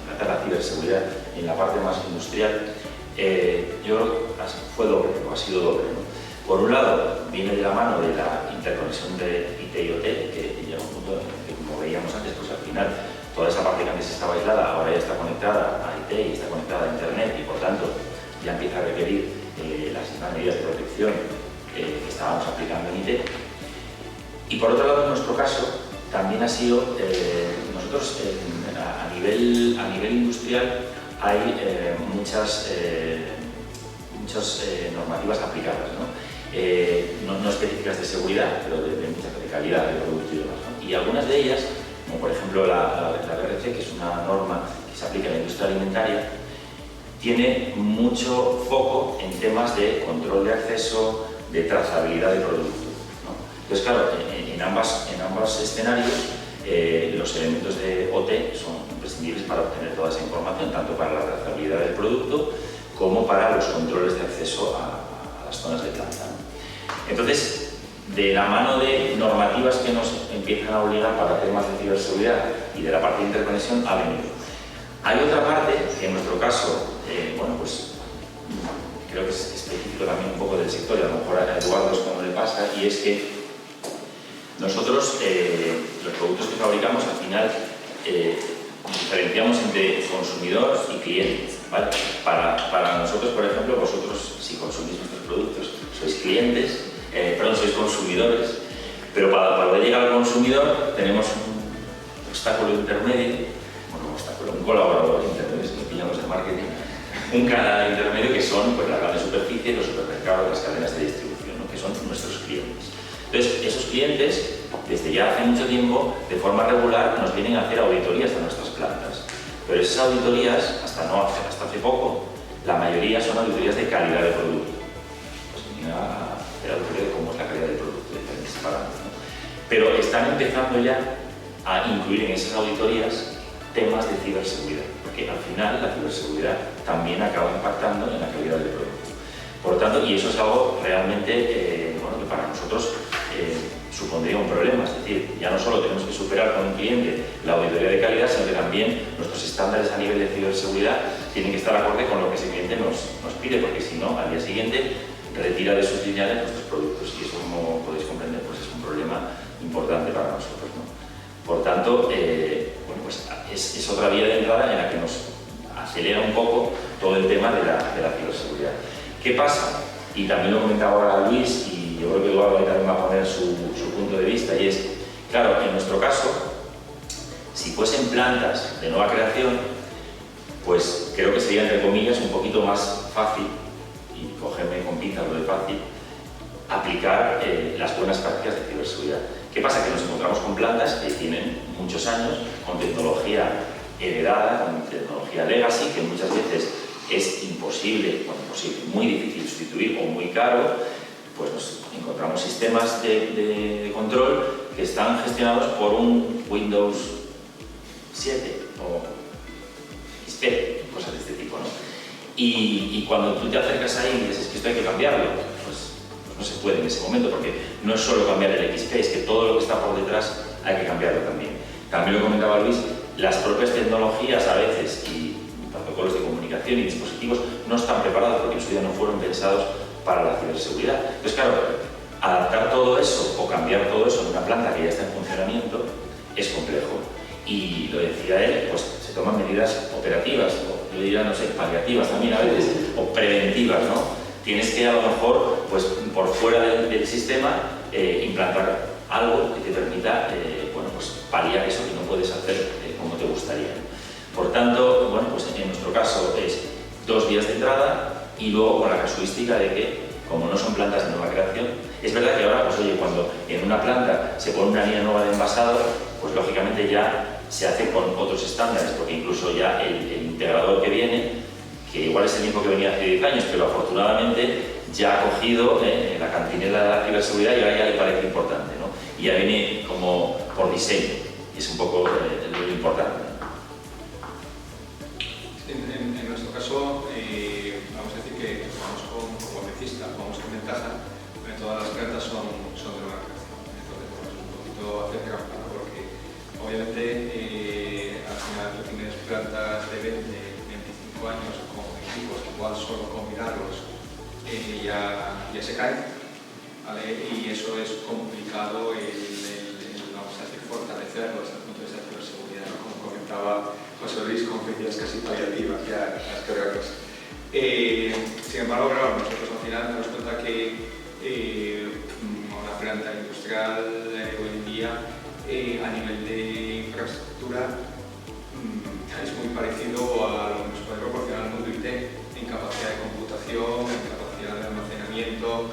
implantar la ciberseguridad en la parte más industrial, yo creo que fue doble, o ha sido doble, ¿no? Por un lado, viene de la mano de la interconexión de IT y OT, que llega a un punto en que, como veíamos antes, pues al final toda esa parte que antes estaba aislada ahora ya está conectada a IT y está conectada a Internet y por tanto ya empieza a requerir las mismas medidas de protección que estábamos aplicando en IT. Y por otro lado, en nuestro caso, también ha sido, nosotros a nivel industrial hay muchas normativas aplicadas, no específicas de seguridad, pero de calidad de producto y demás, ¿no? Y algunas de ellas, como por ejemplo la BRC, que es una norma que se aplica en la industria alimentaria, tiene mucho foco en temas de control de acceso, de trazabilidad de producto, ¿no? Entonces, claro, en ambos escenarios los elementos de OT son imprescindibles para obtener toda esa información, tanto para la trazabilidad del producto como para los controles de acceso a las zonas de planta, ¿no? Entonces, de la mano de normativas que nos empiezan a obligar para temas de ciberseguridad y de la parte de interconexión ha venido. Hay otra parte que en nuestro caso, bueno, pues creo que es específico también un poco del sector y a lo mejor a Eduardo es como le pasa, y es que nosotros, los productos que fabricamos, al final diferenciamos entre consumidor y cliente, ¿vale? Para nosotros, por ejemplo, vosotros, si consumís nuestros productos, sois clientes, sois consumidores, pero para poder llegar al consumidor tenemos un obstáculo intermedio, un colaborador intermedio, si me pillamos de marketing, un canal intermedio que son pues, las grandes superficies, los supermercados, las cadenas de distribución, ¿no? Que son nuestros clientes. Entonces, esos clientes desde ya hace mucho tiempo, de forma regular, nos vienen a hacer auditorías a nuestras plantas. Pero esas auditorías, hasta hace poco, la mayoría son auditorías de calidad de producto. Pues vienen a hacer auditoría de cómo es la calidad del producto, de diferentes parámetros, ¿no? Pero están empezando ya a incluir en esas auditorías temas de ciberseguridad, porque al final la ciberseguridad también acaba impactando en la calidad del producto. Por lo tanto, y eso es algo realmente bueno, que para nosotros supondría un problema, es decir, ya no solo tenemos que superar con un cliente la auditoría de calidad, sino que también nuestros estándares a nivel de ciberseguridad tienen que estar acorde con lo que ese cliente nos pide, porque si no, al día siguiente retira de sus lineales nuestros productos, y eso, como podéis comprender, pues es un problema importante para nosotros, ¿no? Por tanto, bueno, pues es otra vía de entrada en la que nos acelera un poco todo el tema de la ciberseguridad. ¿Qué pasa? Y también lo comentaba ahora Luis, y yo creo que Eduardo ahí también va a poner su punto de vista, y es, claro, en nuestro caso, si fuesen plantas de nueva creación, pues creo que sería, entre comillas, un poquito más fácil, y cogerme con pinzas lo de fácil, aplicar las buenas prácticas de ciberseguridad. ¿Qué pasa? Que nos encontramos con plantas que tienen muchos años, con tecnología heredada, con tecnología legacy, que muchas veces es imposible, bueno, imposible, muy difícil sustituir o muy caro. Pues nos encontramos sistemas de control que están gestionados por un Windows 7 o XP, cosas de este tipo, ¿no? Y cuando tú te acercas ahí y dices que esto hay que cambiarlo, pues no se puede en ese momento, porque no es solo cambiar el XP, es que todo lo que está por detrás hay que cambiarlo también. También lo comentaba Luis, las propias tecnologías a veces y protocolos de comunicación y dispositivos no están preparados porque en su día no fueron pensados para la ciberseguridad. Entonces, claro, adaptar todo eso o cambiar todo eso en una planta que ya está en funcionamiento es complejo. Y lo decía él, pues se toman medidas operativas, o yo diría, no sé, paliativas también a veces, o preventivas, ¿no? Tienes que a lo mejor, pues por fuera del sistema, implantar algo que te permita, bueno, pues paliar eso que no puedes hacer como te gustaría. Por tanto, bueno, pues en nuestro caso es 2 vías de entrada y luego con la casuística de que, como no son plantas de nueva creación, es verdad que ahora, pues oye, cuando en una planta se pone una línea nueva de envasado, pues lógicamente ya se hace con otros estándares, porque incluso ya el integrador que viene, que igual es el mismo que venía hace 10 años, pero afortunadamente ya ha cogido la cantinela de la ciberseguridad y ahora ya le parece importante, ¿no? Y ya viene como por diseño, y es un poco lo importante. En nuestro caso, vamos a decir que vamos como beneficista, vamos con ventaja, porque todas las plantas son de nueva creación. Entonces, bueno, es un poquito hacer trampa, ¿no? Porque obviamente al final tú tienes plantas de 25 años con equipos que igual solo combinarlos ya se caen, ¿vale? Y eso es complicado vamos a decir, fortalecerlo desde el punto de vista de ciberseguridad, ¿no? Como comentaba José Luis, con medidas casi paliativas ya las carreras. Sin embargo, claro, nosotros al final nos damos cuenta que una planta industrial hoy en día a nivel de infraestructura es muy parecido a lo que nos puede proporcionar el mundo IT en capacidad de computación, en capacidad de almacenamiento.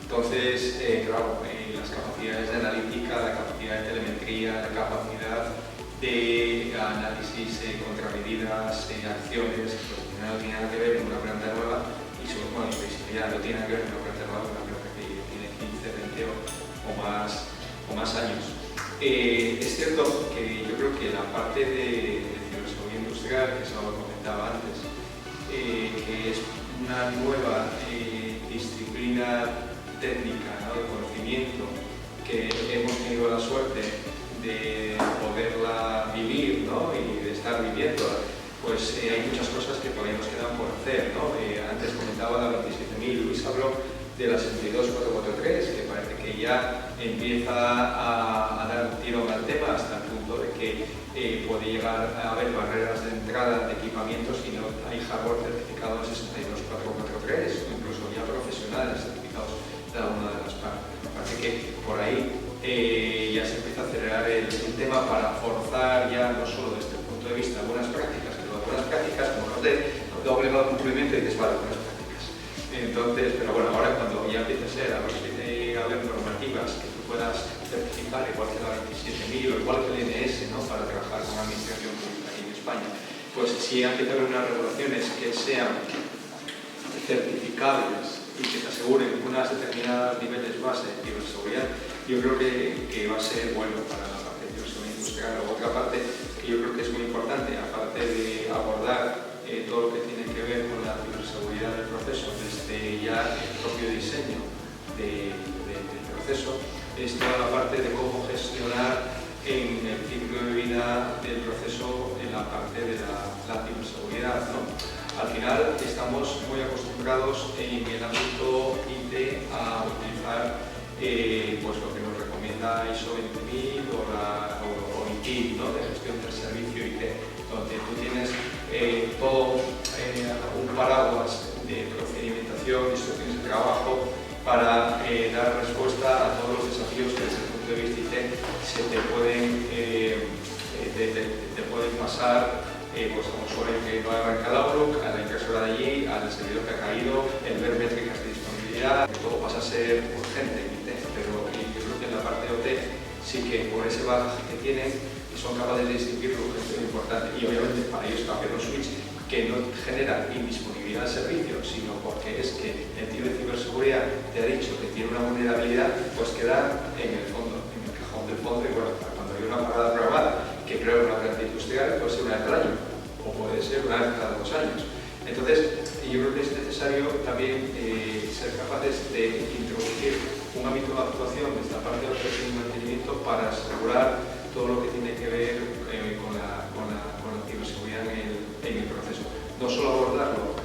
Entonces, claro, las capacidades de analítica, la capacidad de telemetría, la capacidad de análisis contra medidas, acciones, pues no tiene nada que ver con una planta nueva y sobre bueno, ya no tiene que ver con una planta nueva, una planta que tiene 15, 20 o más años. Es cierto que yo creo que la parte de ciberseguridad industrial, que eso lo comentaba antes, que es una nueva disciplina técnica, ¿no? De conocimiento que hemos tenido la suerte de poderla vivir, ¿no? Y de estar viviéndola, pues hay muchas cosas que todavía nos quedan por hacer, ¿no? Antes comentaba la 27.000, Luis habló de la 62443, que parece que ya empieza a dar tirón al tema hasta el punto de que puede llegar a haber barreras de entrada de equipamientos si no hay hardware certificado en 62443 o incluso ya profesionales certificados de alguna de las partes. Me parece que por ahí ya se empieza a acelerar el tema para forzar ya no solo desde el punto de vista de buenas prácticas, sino de buenas prácticas como no te obligado al cumplimiento y dices, vale, buenas prácticas. Entonces, pero bueno, ahora cuando ya empieza a ser, a ver si a haber normativas que tú puedas certificar, igual que la 27000 o igual que el NS, ¿no? Para trabajar con la administración pública aquí en España. Pues sí hay que tener unas regulaciones que sean certificables y que te aseguren unos determinados niveles base de ciberseguridad. Yo creo que va a ser bueno para la parte de ciberseguridad industrial. Otra parte que yo creo que es muy importante, aparte de abordar todo lo que tiene que ver con la ciberseguridad del proceso, desde ya el propio diseño del proceso, es toda la parte de cómo gestionar en el ciclo de vida del proceso en la parte de la ciberseguridad, ¿no? Al final estamos muy acostumbrados en el ámbito IT a utilizar pues lo que nos recomienda ISO 20000 o ITIL, ¿no? De gestión del servicio IT, donde tú tienes todo un paraguas de procedimentación, instrucciones de trabajo para dar respuesta a todos los desafíos que desde el punto de vista IT se te pueden pasar, pues como suelen que no arranca el Outlook, a la impresora de allí, al servidor que ha caído, el ver métricas de disponibilidad, todo pasa a ser urgente en IT, pero yo creo que en la parte de OT sí que por ese bagaje que tienen son capaces de distinguir lo urgente y lo importante, y obviamente para ellos cambiar un switch que no genera indisponibilidad del servicio, sino porque es que el tío de ciberseguridad te ha dicho que tiene una vulnerabilidad, pues queda en el fondo, en el cajón del fondo, y bueno, cuando hay una parada programada que crea una planta industrial, puede ser una vez al año, o puede ser una vez cada 2 años. Entonces, yo creo que es necesario también ser capaces de introducir un ámbito de actuación desde la parte de operación y mantenimiento para asegurar todo lo que tiene que ver con la ciberseguridad en el proceso. No solo abordarlo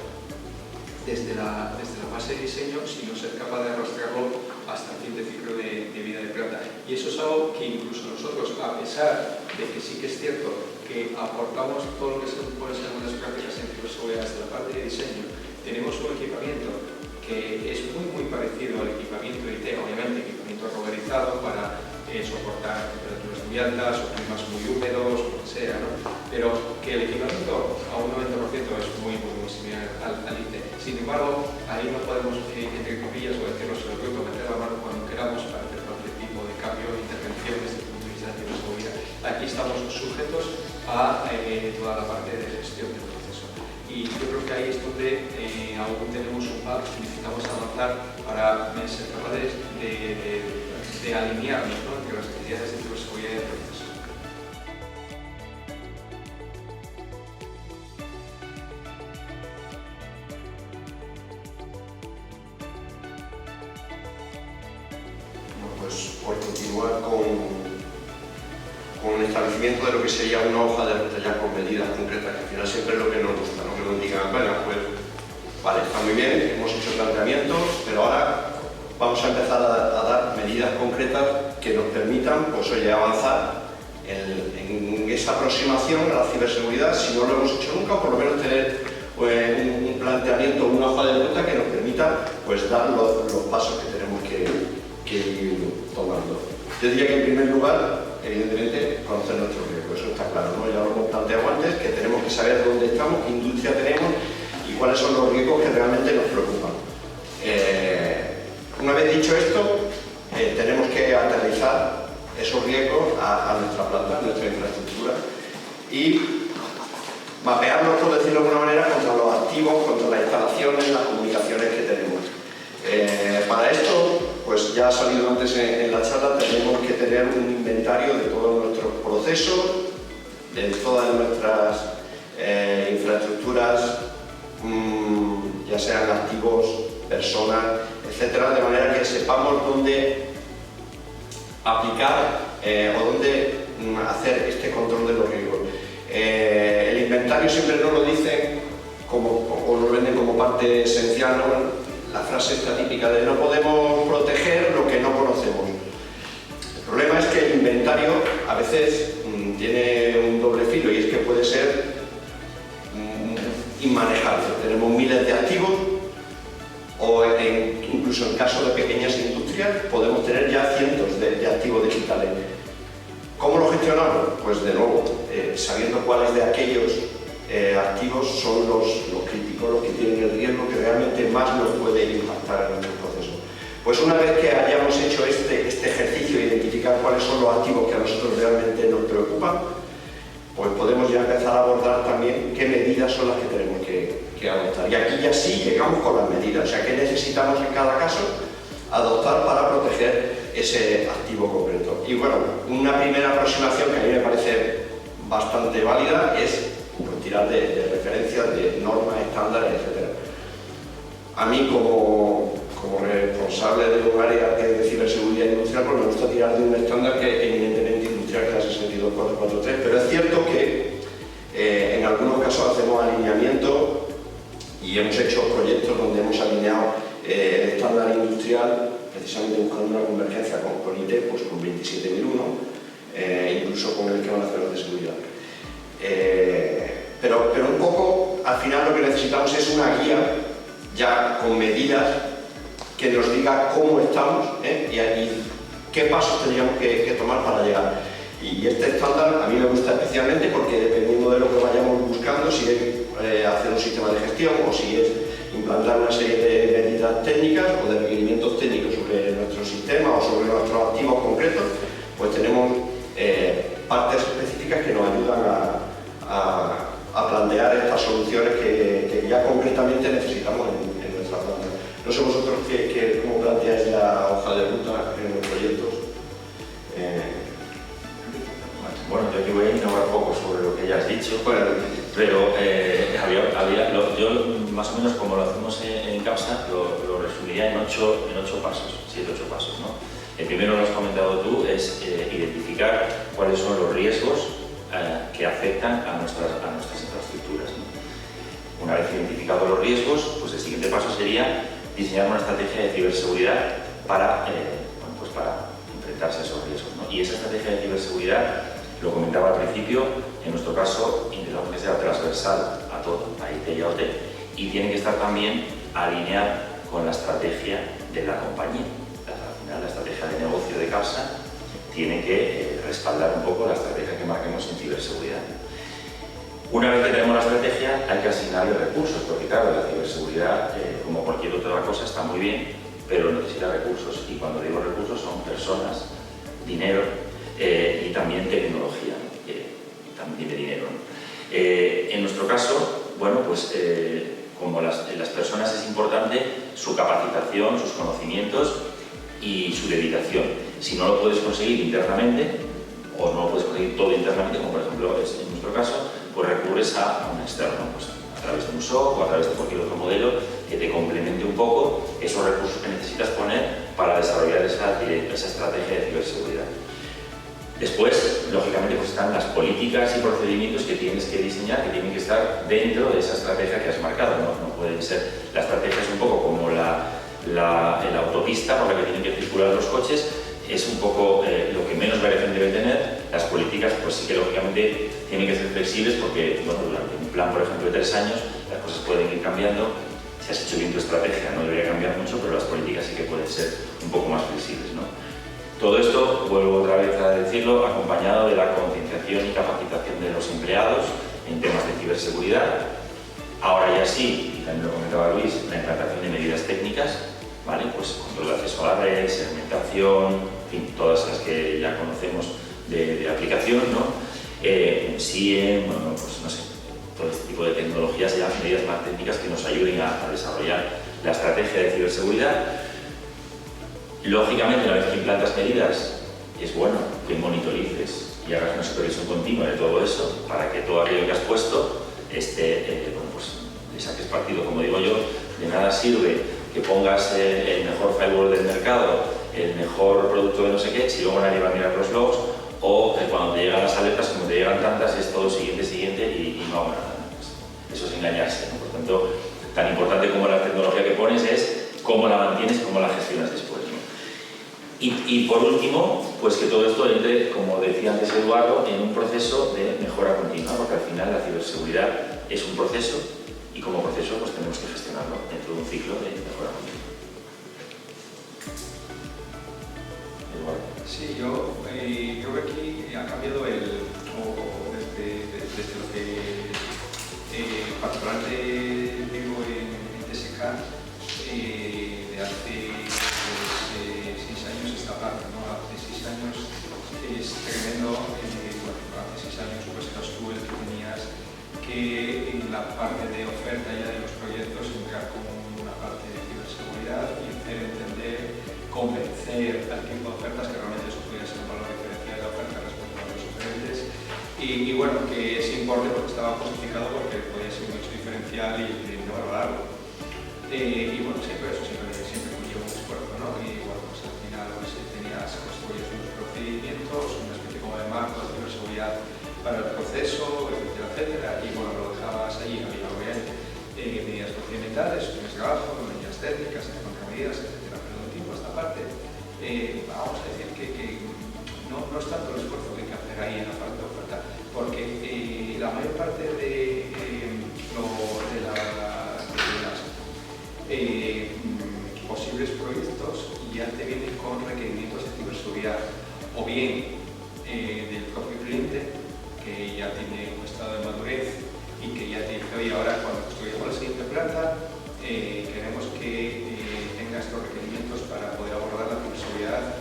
desde la fase de diseño, sino ser capaz de arrastrarlo hasta el fin de ciclo de vida de planta. Y eso es algo que incluso nosotros, a pesar de que sí que es cierto que aportamos todo lo que pueden ser unas prácticas en ciberseguridad desde la parte de diseño, tenemos un equipamiento que es muy parecido al equipamiento IT, obviamente equipamiento roborizado para soportar temperaturas muy altas o climas muy húmedos, o lo que sea, ¿no? Pero que el equipamiento a un 90% es muy similar al IT. Sin embargo, ahí no podemos, entre comillas, o decirlo sobre todo, meter la mano cuando queramos para hacer cualquier tipo de cambio o intervención desde el punto de vista de ciberseguridad. Aquí estamos sujetos a toda la parte de gestión del proceso. Y yo creo que ahí es donde aún tenemos un gap, necesitamos avanzar para ser capaces de alinearnos, ¿no?, entre las necesidades de ciberseguridad y del proceso. Bueno, pues por continuar con el establecimiento de lo que sería una hoja de ruta ya con medidas concretas, que al final siempre es lo que nos gusta, ¿no? Que nos digan, bueno, pues vale, está muy bien, hemos hecho planteamientos, pero ahora vamos a empezar a dar medidas concretas que nos permitan, pues oye, avanzar en esa aproximación a la ciberseguridad, si no lo hemos hecho nunca, por lo menos tener un planteamiento, una hoja de ruta que nos permita pues dar los pasos que tenemos que ir tomando. Yo diría que en primer lugar, evidentemente, conocer nuestros riesgos, eso está claro, ¿no? Ya lo hemos planteado antes, que tenemos que saber dónde estamos, qué industria tenemos y cuáles son los riesgos que realmente nos preocupan. Una vez dicho esto, tenemos que aterrizar esos riesgos a nuestra planta, a nuestra infraestructura y mapearlos, por decirlo de alguna manera, contra los activos, contra las instalaciones, las comunicaciones que tenemos. Para esto, pues ya ha salido antes en la charla, tenemos que tener un inventario de todos nuestros procesos, de todas nuestras infraestructuras, ya sean activos, personas, etcétera, de manera que sepamos dónde aplicar o dónde hacer este control de los riesgos. El inventario siempre nos lo dicen o lo venden como parte esencial, ¿no? La frase esta típica de no podemos proteger lo que no conocemos. El problema es que el inventario a veces tiene un doble filo y es que puede ser inmanejable. Tenemos miles de activos o incluso en caso de pequeñas industrias podemos tener ya cientos de activos digitales. ¿Cómo lo gestionamos? Pues de nuevo, sabiendo cuáles de aquellos activos son los críticos, los que tienen el riesgo que realmente más nos puede impactar en nuestro proceso. Pues una vez que hayamos hecho este ejercicio de identificar cuáles son los activos que a nosotros realmente nos preocupan, pues podemos ya empezar a abordar también qué medidas son las que tenemos que adoptar. Y aquí ya sí llegamos con las medidas, o sea, qué necesitamos en cada caso adoptar para proteger ese activo concreto. Y bueno, una primera aproximación que a mí me parece bastante válida es pues, tirar de referencias, de normas, estándares, etc. A mí como responsable de un área de ciberseguridad industrial, pues me gusta tirar de un estándar que es eminentemente industrial, que es la 62443, pero es cierto que en algunos casos hacemos alineamiento y hemos hecho proyectos donde hemos alineado el estándar industrial, precisamente buscando una convergencia con IT, pues con 27001, incluso con el esquema nacional de seguridad. Pero un poco, al final lo que necesitamos es una guía ya con medidas que nos diga cómo estamos y qué pasos tendríamos que tomar para llegar. Y este estándar a mí me gusta especialmente porque dependiendo de lo que vayamos buscando, si es hacer un sistema de gestión o si es implantar una serie de medidas técnicas o de requerimientos técnicos sobre nuestro sistema o sobre nuestros activos concretos, pues tenemos partes específicas que nos ayudan a plantear estas soluciones que ya concretamente necesitamos en nuestra planta. No sé vosotros cómo planteáis la hoja de ruta en los proyectos. Bueno, yo aquí voy a innovar un poco sobre lo que ya has dicho, Bueno, pero yo más o menos como lo hacemos en CAPSA lo resumiría en 8 pasos, 7 8 pasos, ¿no? El primero, lo has comentado tú, es identificar cuáles son los riesgos que afectan a nuestras infraestructuras, ¿no? Una vez identificados los riesgos, pues el siguiente paso sería diseñar una estrategia de ciberseguridad para enfrentarse a esos riesgos, ¿no? Y esa estrategia de ciberseguridad, lo comentaba al principio, en nuestro caso intentamos que sea transversal a todo, a IT y a OT, y tiene que estar también alineada con la estrategia de la compañía. Al final, la estrategia de negocio de CAPSA tiene que respaldar un poco la estrategia que marquemos en ciberseguridad. Una vez que tenemos la estrategia, hay que asignarle recursos, porque claro, la ciberseguridad, como cualquier otra cosa, está muy bien, pero necesita recursos. Y cuando digo recursos, son personas, dinero y también tecnología, ¿no? También de dinero, ¿no? En nuestro caso, bueno, pues como las personas es importante su capacitación, sus conocimientos y su dedicación. Si no lo puedes conseguir internamente, o no lo puedes conseguir todo internamente, como por ejemplo es en nuestro caso, pues recurres a un externo, pues a través de un SOC o a través de cualquier otro modelo que te complemente un poco esos recursos que necesitas poner para desarrollar esa estrategia de ciberseguridad. Después, lógicamente, pues están las políticas y procedimientos que tienes que diseñar, que tienen que estar dentro de esa estrategia que has marcado, ¿no? No pueden ser, la estrategia es un poco como la autopista por la que tienen que circular los coches, es un poco lo que menos variación debe tener. Las políticas, pues sí que lógicamente tienen que ser flexibles porque, bueno, durante un plan, por ejemplo, de 3 años, las cosas pueden ir cambiando. Si has hecho bien tu estrategia, no debería cambiar mucho, pero las políticas sí que pueden ser un poco más flexibles, ¿no? Todo esto, vuelvo otra vez a decirlo, acompañado de la concienciación y capacitación de los empleados en temas de ciberseguridad. Ahora ya sí, y también lo comentaba Luis, la implantación de medidas técnicas, ¿vale? Pues control de acceso a la red, segmentación, en fin, todas las que ya conocemos de aplicación, ¿no? SIEM, bueno, pues no sé, todo este tipo de tecnologías y las medidas más técnicas que nos ayuden a desarrollar la estrategia de ciberseguridad. Lógicamente, una vez que implantas medidas, es bueno que monitorices y hagas una supervisión continua de todo eso para que todo aquello que has puesto esté, bueno, pues le saques partido, como digo yo. De nada sirve que pongas el mejor firewall del mercado, el mejor producto de no sé qué, si luego nadie va a mirar los logs, o cuando te llegan las alertas, como te llegan tantas, es todo siguiente y no hago nada. Pues eso es engañarse, ¿no? Por tanto, tan importante como la tecnología que pones es cómo la mantienes, cómo la gestionas después, ¿no? Y por último, pues que todo esto entre, como decía antes Eduardo, en un proceso de mejora continua, porque al final la ciberseguridad es un proceso y como proceso pues tenemos que gestionarlo dentro de un ciclo de mejora continua. Eduardo. Sí, yo creo que aquí ha cambiado desde lo que particularmente vivo en TSK de hace tremendo. Bueno, hace 6 años pues eras tú el que tenías que en la parte de oferta ya de los proyectos entrar con una parte de ciberseguridad y hacer entender, convencer al equipo de ofertas que realmente eso podía ser un valor diferencial de la oferta respecto a los oferentes y bueno, que es importante porque estaba justificado porque podía ser un hecho diferencial y no valorarlo. Y bueno, siempre eso siempre conlleva un esfuerzo, ¿no? Y bueno, pues al final pues, tenías construidos unos procedimientos, una especie como de marco de ciberseguridad para el proceso, etcétera, etcétera, y bueno, lo dejabas allí, había medidas procedimentales, medidas de trabajo, medidas técnicas, contramedidas, etcétera, pero de un tiempo a esta parte, vamos a decir que no es tanto el esfuerzo que hay que hacer ahí en la parte de oferta, porque la mayor parte de las posibles proyectos ya te vienen con requerimientos de ciberseguridad, o bien del propio cliente, que ya tiene un estado de madurez y que ya te dice, oye, ahora cuando construyamos la siguiente planta, queremos que tenga estos requerimientos para poder abordar la ciberseguridad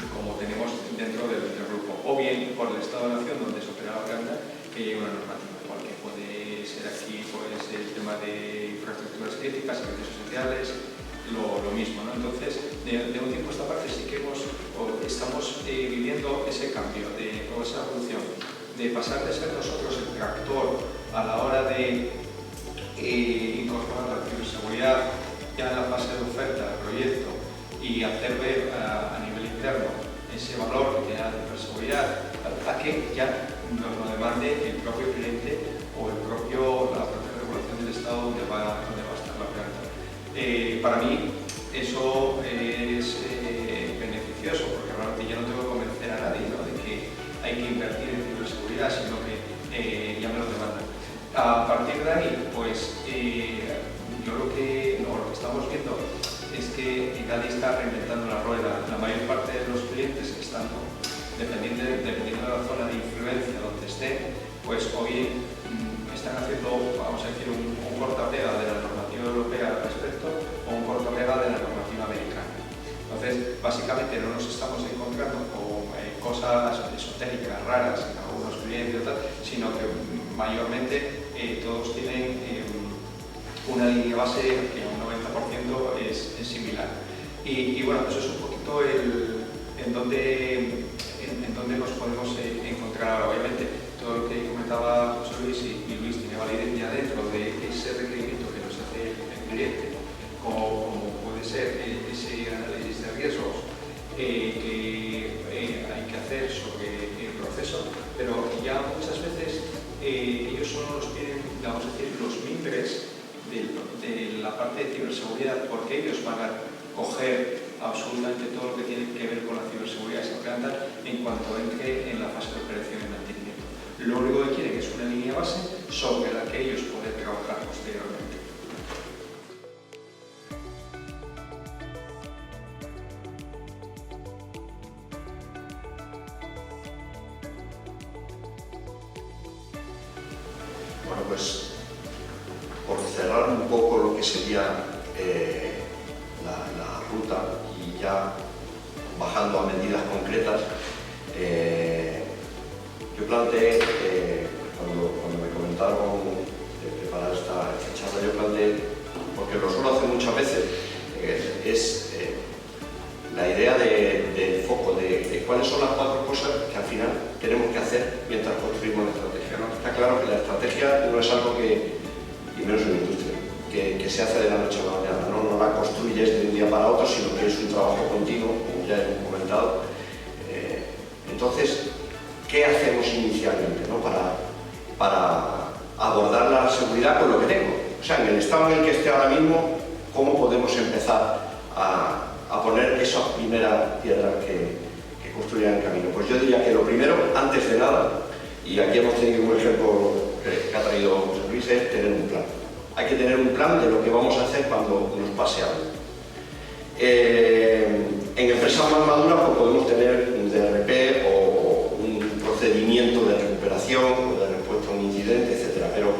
como tenemos dentro del grupo, o bien por el estado de nación donde se opera la planta, que llegue una normativa, igual que puede ser aquí pues, el tema de infraestructuras críticas, servicios esenciales, lo mismo, ¿no? Entonces, de un tiempo a esta parte sí que estamos viviendo ese cambio, o esa evolución, de pasar de ser nosotros el tractor a la hora de incorporar la ciberseguridad ya en la fase de oferta del proyecto y hacer ver a nivel interno ese valor que tiene la ciberseguridad, a que ya nos lo demande el propio cliente o la propia regulación del Estado donde va a estar la planta. Para mí eso es beneficioso porque realmente ya no tengo que convencer a nadie, ¿no?, de que hay que invertir en ciberseguridad, sino que ya me lo demandan. A partir de ahí, pues yo lo que estamos viendo es que nadie está reinventando la rueda. La mayor parte de los clientes que están, dependiendo de la zona de influencia donde estén, pues o bien están haciendo, vamos a decir, un cortapega de la normativa europea al respecto o un cortapega de la normativa americana. Entonces, básicamente no nos estamos encontrando con cosas esotéricas, raras en algunos clientes y tal, sino que mayormente todos tienen una línea base que un 90% es similar. Y bueno, eso es un poquito en donde nos podemos encontrar ahora. Obviamente, todo lo que comentaba José Luis y Luis tiene validez ya dentro de ese requerimiento que nos hace el cliente, como puede ser ese análisis de riesgos que hay que hacer sobre el proceso, pero ya muchas veces ellos solo nos piden, vamos a decir, los mimbres de la parte de ciberseguridad, porque ellos van a coger absolutamente todo lo que tiene que ver con la ciberseguridad de esa planta en cuanto entre en la fase de operación y mantenimiento. Lo único que quieren es una línea base sobre la que ellos pueden trabajar posteriormente. Bueno, pues por cerrar un poco lo que sería la ruta y ya bajando a medidas concretas, yo planteé, cuando me comentaron de preparar esta charla, yo planteé, porque lo suelo hacer muchas veces, es la idea del foco, de cuáles son las 4 cosas que al final tenemos que hacer mientras construimos la estrategia, ¿no? Está claro que la estrategia no es algo que, y menos en la industria, que se hace de la noche a la mañana, no la construyes de un día para otro, sino que es un trabajo continuo, como ya hemos comentado. Entonces, ¿qué hacemos inicialmente, ¿no?, para abordar la seguridad con lo que tengo? O sea, en el estado en el que esté ahora mismo, ¿cómo podemos empezar a poner esas primeras piedras que construyan el camino? Pues yo diría que lo primero, antes de nada, y aquí hemos tenido un ejemplo que ha traído José Luis, es tener un plan. Hay que tener un plan de lo que vamos a hacer cuando nos pase algo. En empresas más maduras pues podemos tener un DRP o un procedimiento de recuperación o de respuesta a un incidente, etc. Pero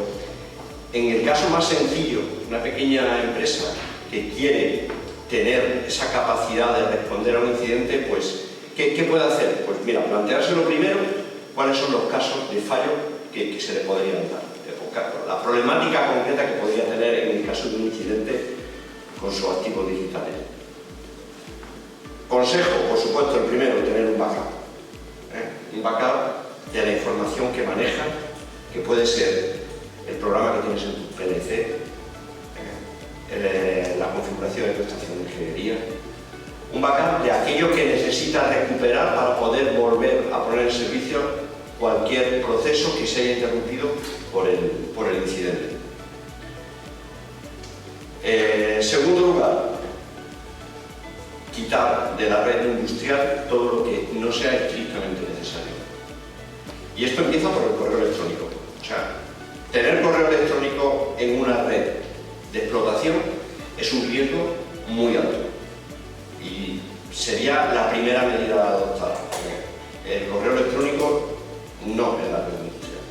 en el caso más sencillo, una pequeña empresa que quiere tener esa capacidad de responder a un incidente, pues ¿Qué puede hacer? Pues mira, plantearse lo primero, cuáles son los casos de fallo que se le podrían dar. La problemática concreta que podría tener en el caso de un incidente con sus activos digitales. Consejo, por supuesto, el primero, tener un backup. Un backup de la información que maneja, que puede ser el programa que tienes en tu PLC, la configuración de tu estación de ingeniería, un backup de aquello que necesitas recuperar para poder volver a poner en servicio cualquier proceso que se haya interrumpido por el incidente. En segundo lugar, quitar de la red industrial todo lo que no sea estrictamente necesario. Y esto empieza por el correo electrónico. O sea, tener correo electrónico en una red de explotación es un riesgo muy alto. Y sería la primera medida a adoptar. El correo electrónico no es la red industrial.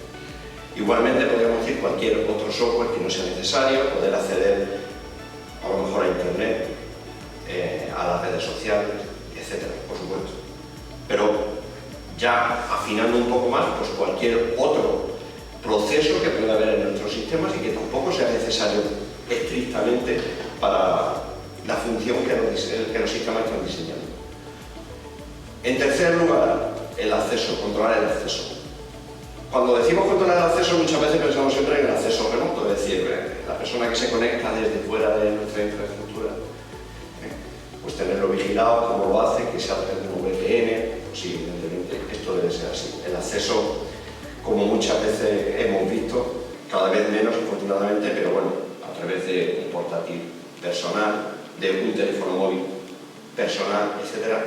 Igualmente podríamos decir cualquier otro software que no sea necesario, poder acceder a lo mejor a internet, a las redes sociales, etcétera, por supuesto. Pero ya afinando un poco más, pues cualquier otro proceso que pueda haber en nuestros sistemas y que tampoco sea necesario estrictamente para la función que los sistemas están diseñando. En tercer lugar, el acceso, controlar el acceso. Cuando decimos controlar el acceso, muchas veces pensamos siempre en el acceso remoto, es decir, la persona que se conecta desde fuera de nuestra infraestructura, pues tenerlo vigilado, cómo lo hace, que sea a través de un VPN, pues sí, evidentemente esto debe ser así. El acceso, como muchas veces hemos visto, cada vez menos afortunadamente, pero bueno, a través de un portátil personal, de un teléfono móvil personal, etcétera.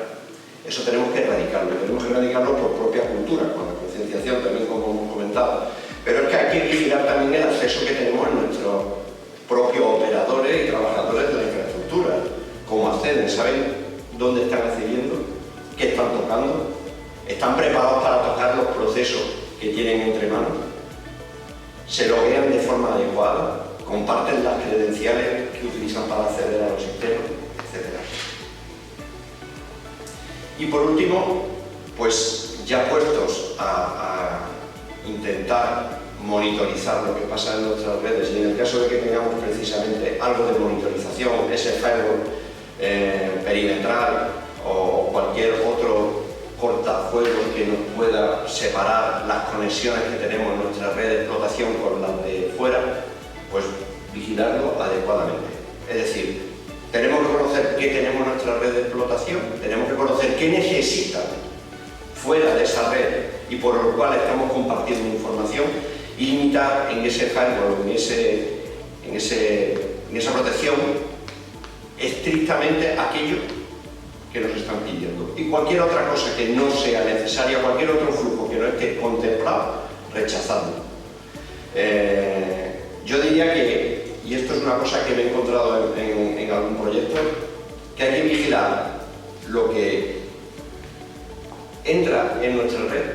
Eso tenemos que erradicarlo por propia cultura, con la concienciación también, como hemos comentado. Pero es que hay que vigilar también el acceso que tenemos en nuestros propios operadores y trabajadores de la infraestructura. Cómo acceden, saben dónde están accediendo, qué están tocando, están preparados para tocar los procesos que tienen entre manos, se loguean de forma adecuada, comparten las credenciales que utilizan para acceder a los sistemas, etc. Y por último, pues ya puestos a intentar monitorizar lo que pasa en nuestras redes, y en el caso de que tengamos precisamente algo de monitorización, ese firewall perimetral o cualquier otro cortafuegos que nos pueda separar las conexiones que tenemos en nuestra red de explotación con las de fuera, pues vigilarlo adecuadamente. Es decir, tenemos que conocer qué tenemos en nuestra red de explotación, tenemos que conocer qué necesitan fuera de esa red y por lo cual estamos compartiendo información, y limitar en ese firewall, en esa protección, estrictamente aquello que nos están pidiendo. Y cualquier otra cosa que no sea necesaria, cualquier otro flujo que no esté contemplado, rechazarlo. Yo diría que, y esto es una cosa que me he encontrado en algún proyecto, que hay que vigilar lo que entra en nuestra red,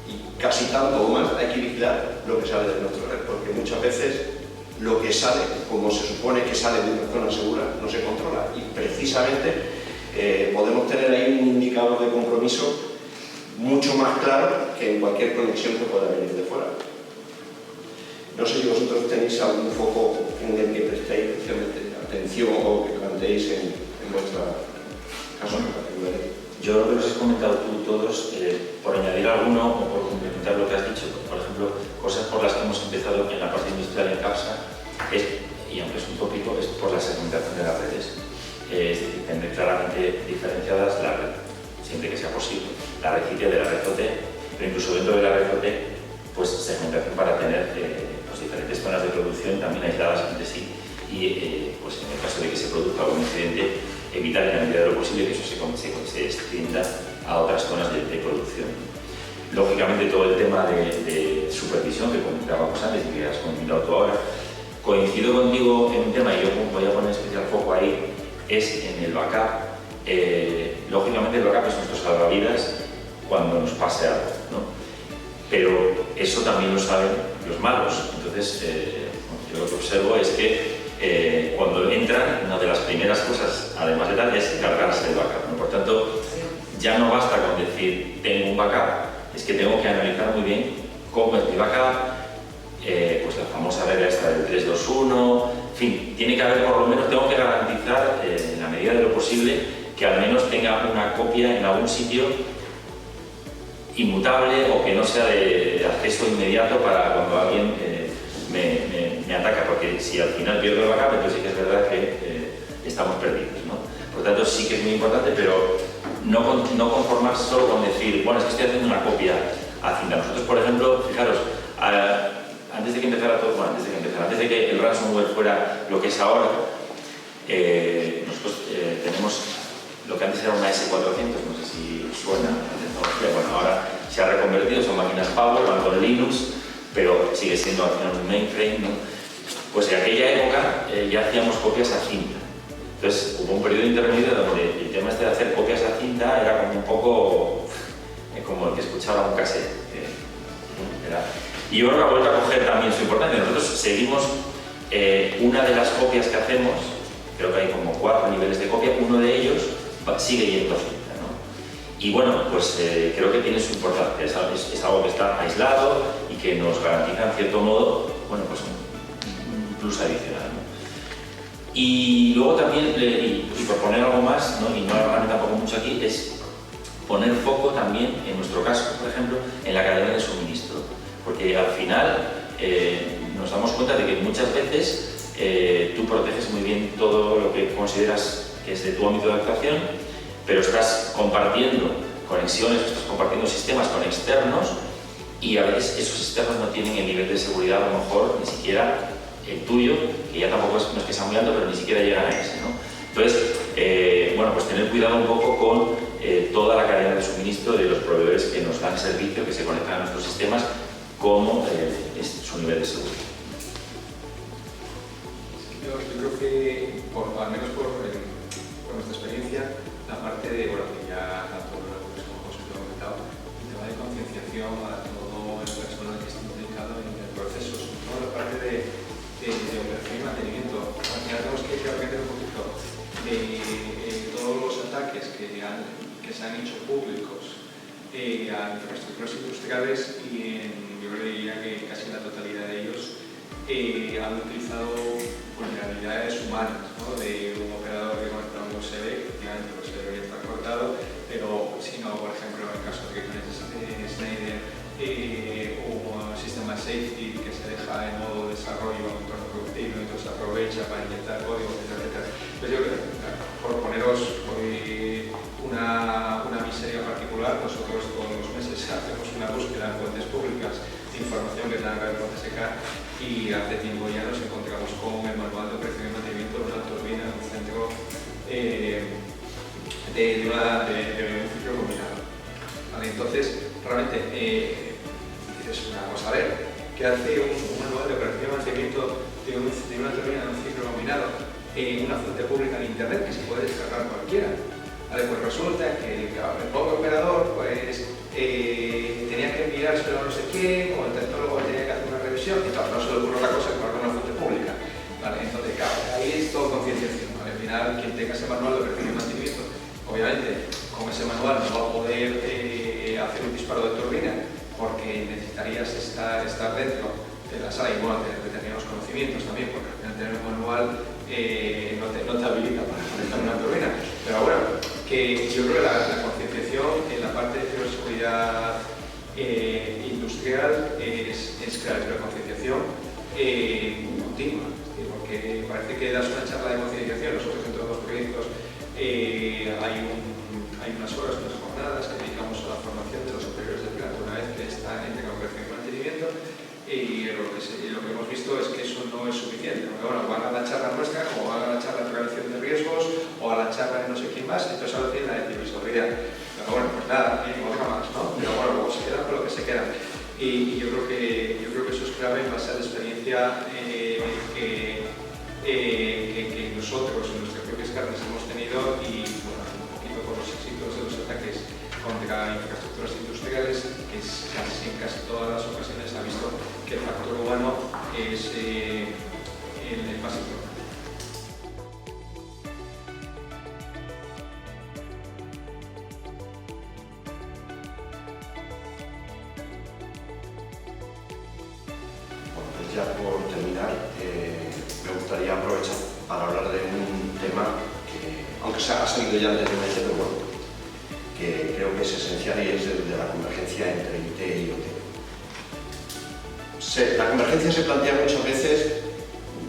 y casi tanto o más hay que vigilar lo que sale de nuestra red, porque muchas veces lo que sale, como se supone que sale de una zona segura, no se controla, y precisamente podemos tener ahí un indicador de compromiso mucho más claro que en cualquier conexión que pueda venir de fuera. No sé si vosotros tenéis algún foco en el que prestéis especialmente atención o que planteéis en vuestra caso particular. Yo creo que los has comentado tú todos, por añadir alguno o por complementar lo que has dicho, por ejemplo, cosas por las que hemos empezado en la parte industrial en CAPSA, y aunque es un tópico, es por la segmentación de las redes. Es decir, tener claramente diferenciadas la red, siempre que sea posible, la red IP de la red OT, pero incluso dentro de la red OT, pues segmentación para tener pues, diferentes zonas de producción también aisladas entre sí, y pues en el caso de que se produzca algún incidente, evitar en la medida de lo posible que eso se extienda a otras zonas de producción. Lógicamente todo el tema de supervisión que comentábamos antes y que has comentado tú ahora, coincido contigo en un tema, y yo voy a poner especial foco ahí, es en el backup. Lógicamente el backup es nuestro salvavidas cuando nos pase algo, ¿no? Pero eso también lo saben los malos. Entonces, yo lo que observo es que cuando entran, una de las primeras cosas, además de tal, es cargarse el backup, ¿no? Por tanto, ya no basta con decir tengo un backup, es que tengo que analizar muy bien cómo es mi backup, pues la famosa regla esta del 3-2-1, en fin, tiene que haber por lo menos, tengo que garantizar en la medida de lo posible que al menos tenga una copia en algún sitio inmutable o que no sea de acceso inmediato para cuando alguien me ataca, porque si al final pierdo el backup, entonces sí que es verdad que estamos perdidos, ¿no? Por lo tanto, sí que es muy importante, pero no conformarse solo con decir, bueno, es que estoy haciendo una copia a cinta. Nosotros, por ejemplo, fijaros, antes de que empezara todo, bueno, antes de que el ransomware fuera lo que es ahora, nosotros tenemos lo que antes era una S400, no sé si suena la tecnología, bueno, ahora se ha reconvertido, son máquinas Power, van con Linux, pero sigue siendo al final un mainframe, ¿no? Pues en aquella época ya hacíamos copias a cinta. Entonces hubo un periodo intermedio donde el tema este de hacer copias a cinta era como un poco como el que escuchaba un cassette. Y yo creo que ha vuelto a coger también su importancia. Nosotros seguimos una de las copias que hacemos, creo que hay como 4 niveles de copia, uno de ellos sigue yendo a cinta, ¿no? Y bueno, pues creo que tiene su importancia, es algo que está aislado y que nos garantiza en cierto modo, bueno, pues un plus adicional, ¿no? Y luego también, y por poner algo más, ¿no? Y no alargarme tampoco mucho aquí, es poner foco también, en nuestro caso, por ejemplo, en la cadena de suministro, porque al final nos damos cuenta de que muchas veces tú proteges muy bien todo lo que consideras que es de tu ámbito de actuación, pero estás compartiendo conexiones, estás compartiendo sistemas con externos y a veces esos externos no tienen el nivel de seguridad, a lo mejor ni siquiera el tuyo, que ya tampoco no es que sea muy alto, pero ni siquiera llegan a ese, ¿no? Entonces, bueno, pues tener cuidado un poco con toda la cadena de suministro de los proveedores que nos dan servicio, que se conectan a nuestros sistemas, como es su nivel de seguridad. Yo creo que, al menos por nuestra experiencia, la parte de, bueno, que ya tanto los como José lo ha comentado, el tema de concienciación a todo el personal que está implicado en el proceso, sobre todo la parte de operación y mantenimiento. Al final tenemos que aprender un poquito de todos los ataques que se han hecho públicos a infraestructuras industriales y yo diría que casi la totalidad de ellos han utilizado vulnerabilidades humanas, ¿no? De un operador que conecta un USB, efectivamente el USB está cortado, pero si no, por ejemplo, en el caso de que con Schneider un sistema safety que se deja en modo desarrollo en entorno productivo y entonces aprovecha para inyectar código, etc. Pues yo creo que, por poneros una miseria particular, nosotros todos los meses hacemos una búsqueda en fuentes públicas de información que tenga que ver con CSK y hace tiempo ya nos encontramos con el manual de operación y mantenimiento de una turbina en un centro de un ciclo combinado. ¿Vale? Entonces, realmente, dices, vamos a ver, ¿qué hace un manual de operación y mantenimiento de una turbina en un ciclo combinado en una fuente pública en internet que se puede descargar cualquiera? Vale, pues resulta que el pobre operador pues, tenía que enviárselo a no sé quién, o el tecnólogo tenía que hacer una revisión, y claro, no se le ocurre otra cosa que ponerlo en una fuente pública. Vale, entonces, claro, ahí es todo concienciación. Vale, al final, quien tenga ese manual de operación y mantenimiento, obviamente, con ese manual no va a poder hacer un disparo de turbina, porque necesitarías estar dentro de la sala y bueno, tener determinados conocimientos también, porque al final tener un manual no te habilita para conectar una turbina. Pero bueno, que yo creo que la concienciación en la parte de ciberseguridad industrial es clave, pero la concienciación continua, porque parece que das una charla de concienciación. Nosotros en todos los proyectos hay unas horas, unas jornadas que dedicamos a la formación de los superiores de planta una vez que están en operación y mantenimiento, y lo que hemos visto es que eso no es suficiente, porque bueno, van a la charla nuestra, o van a la charla de prevención de riesgos, o a la charla de no sé quién más, entonces ahora tienen la de ciberseguridad. Pero bueno, pues nada, otra más, ¿no? Pero bueno, luego se quedan con lo que se quedan. Y yo creo que eso es clave en base a la experiencia que nosotros en nuestras propias carnes hemos tenido y bueno, un poquito con los éxitos de los ataques contra infraestructuras industriales, que en casi todas las ocasiones ha visto que el factor humano es el más importante. ya por terminar, me gustaría aprovechar para hablar de un tema que, aunque ha salido ya anteriormente, pero bueno, que creo que es esencial y es el de la convergencia entre IT y OT. La convergencia se plantea muchas veces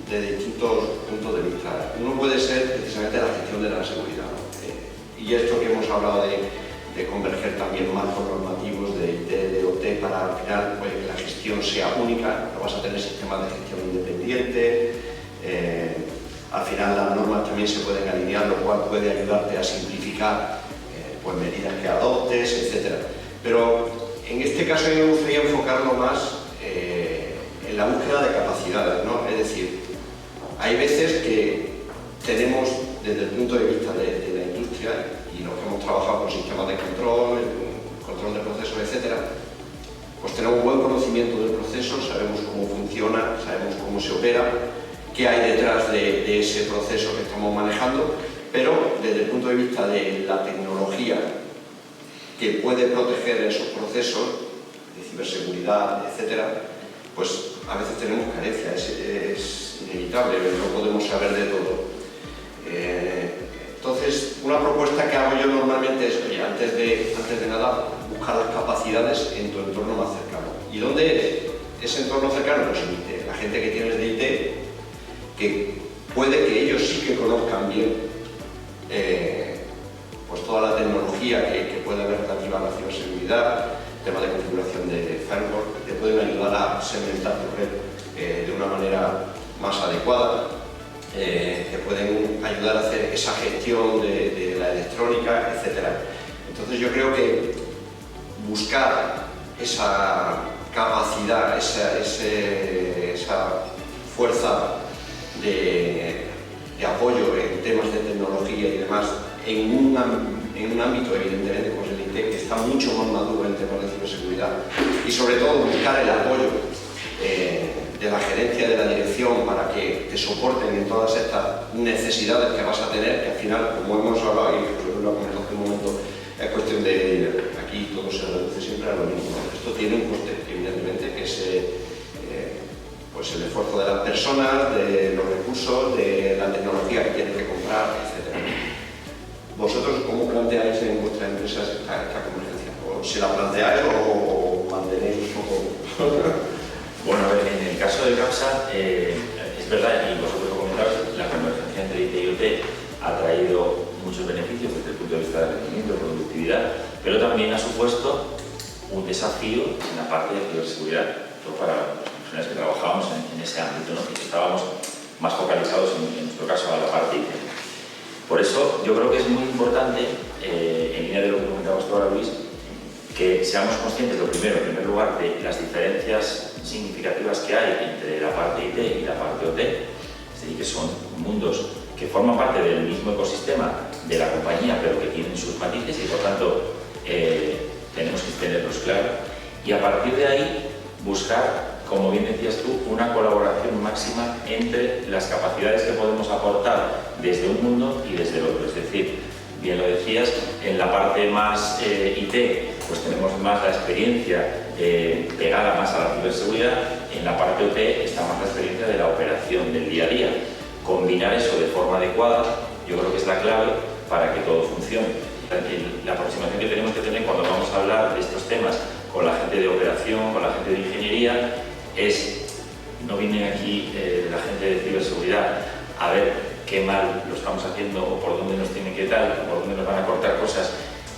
de distintos puntos de vista. Uno puede ser precisamente la gestión de la seguridad, ¿no? Y esto que hemos hablado de converger también marcos normativos de IT, de OT, para al final pues, que la gestión sea única, no vas a tener sistemas de gestión independiente, al final las normas también se pueden alinear, lo cual puede ayudarte a simplificar pues, medidas que adoptes, etc. Pero en este caso a mí me gustaría enfocarlo más en la búsqueda de capacidades, ¿no? Es decir, hay veces que tenemos, desde el punto de vista de la industria, y los que hemos trabajado con sistemas de control, control de procesos, etc., pues tenemos buen conocimiento del proceso, sabemos cómo funciona, sabemos cómo se opera, qué hay detrás de ese proceso que estamos manejando, pero desde el punto de vista de la tecnología que puede proteger esos procesos, de ciberseguridad, etc., pues a veces tenemos carencia, es inevitable, no podemos saber de todo. Entonces, una propuesta que hago yo normalmente es, oye, antes de nada, buscar las capacidades en tu entorno más cercano. ¿Y dónde es ese entorno cercano? Pues en IT. La gente que tienes de IT, que puede que ellos sí que conozcan bien pues toda la tecnología que puede haber relativa a la ciberseguridad, tema de configuración de firewall, te pueden ayudar a segmentar tu red de una manera más adecuada. Que pueden ayudar a hacer esa gestión de la electrónica, etc. Entonces yo creo que buscar esa capacidad, esa fuerza de apoyo en temas de tecnología y demás, en un ámbito evidentemente como el IT, que está mucho más maduro en temas de ciberseguridad, y sobre todo buscar el apoyo de la gerencia, de la dirección, para que te soporten en todas estas necesidades que vas a tener, que al final, como hemos hablado y José lo ha comentado hace un momento, es cuestión de dinero. Aquí todo se reduce siempre a lo mismo. Esto tiene un coste, evidentemente, que es pues el esfuerzo de las personas, de los recursos, de la tecnología que tienen que comprar, etc. ¿Vosotros cómo planteáis en vuestras empresas esta convergencia? ¿O se la planteáis o mantenéis un poco...? Bueno, a ver, en el caso de CAPSA, es verdad, y vosotros lo comentabais, la convergencia entre IT y OT ha traído muchos beneficios desde el punto de vista de rendimiento, de productividad, pero también ha supuesto un desafío en la parte de ciberseguridad, todo para las personas que trabajábamos en ese ámbito, ¿no? Y que estábamos más focalizados en nuestro caso a la parte IT. Por eso yo creo que es muy importante, en línea de lo que comentabas tú ahora, Luis, que seamos conscientes, lo primero, en primer lugar, de las diferencias significativas que hay entre la parte IT y la parte OT, es decir, que son mundos que forman parte del mismo ecosistema de la compañía, pero que tienen sus matices y, por tanto, tenemos que tenerlos claros. Y a partir de ahí, buscar, como bien decías tú, una colaboración máxima entre las capacidades que podemos aportar desde un mundo y desde el otro. Es decir, bien lo decías, en la parte más IT, pues tenemos más la experiencia pegada más a la ciberseguridad, en la parte OT está más la experiencia de la operación del día a día. Combinar eso de forma adecuada, yo creo que es la clave para que todo funcione. La aproximación que tenemos que tener cuando vamos a hablar de estos temas con la gente de operación, con la gente de ingeniería, no viene aquí la gente de ciberseguridad a ver qué mal lo estamos haciendo o por dónde nos tienen que dar, o por dónde nos van a cortar cosas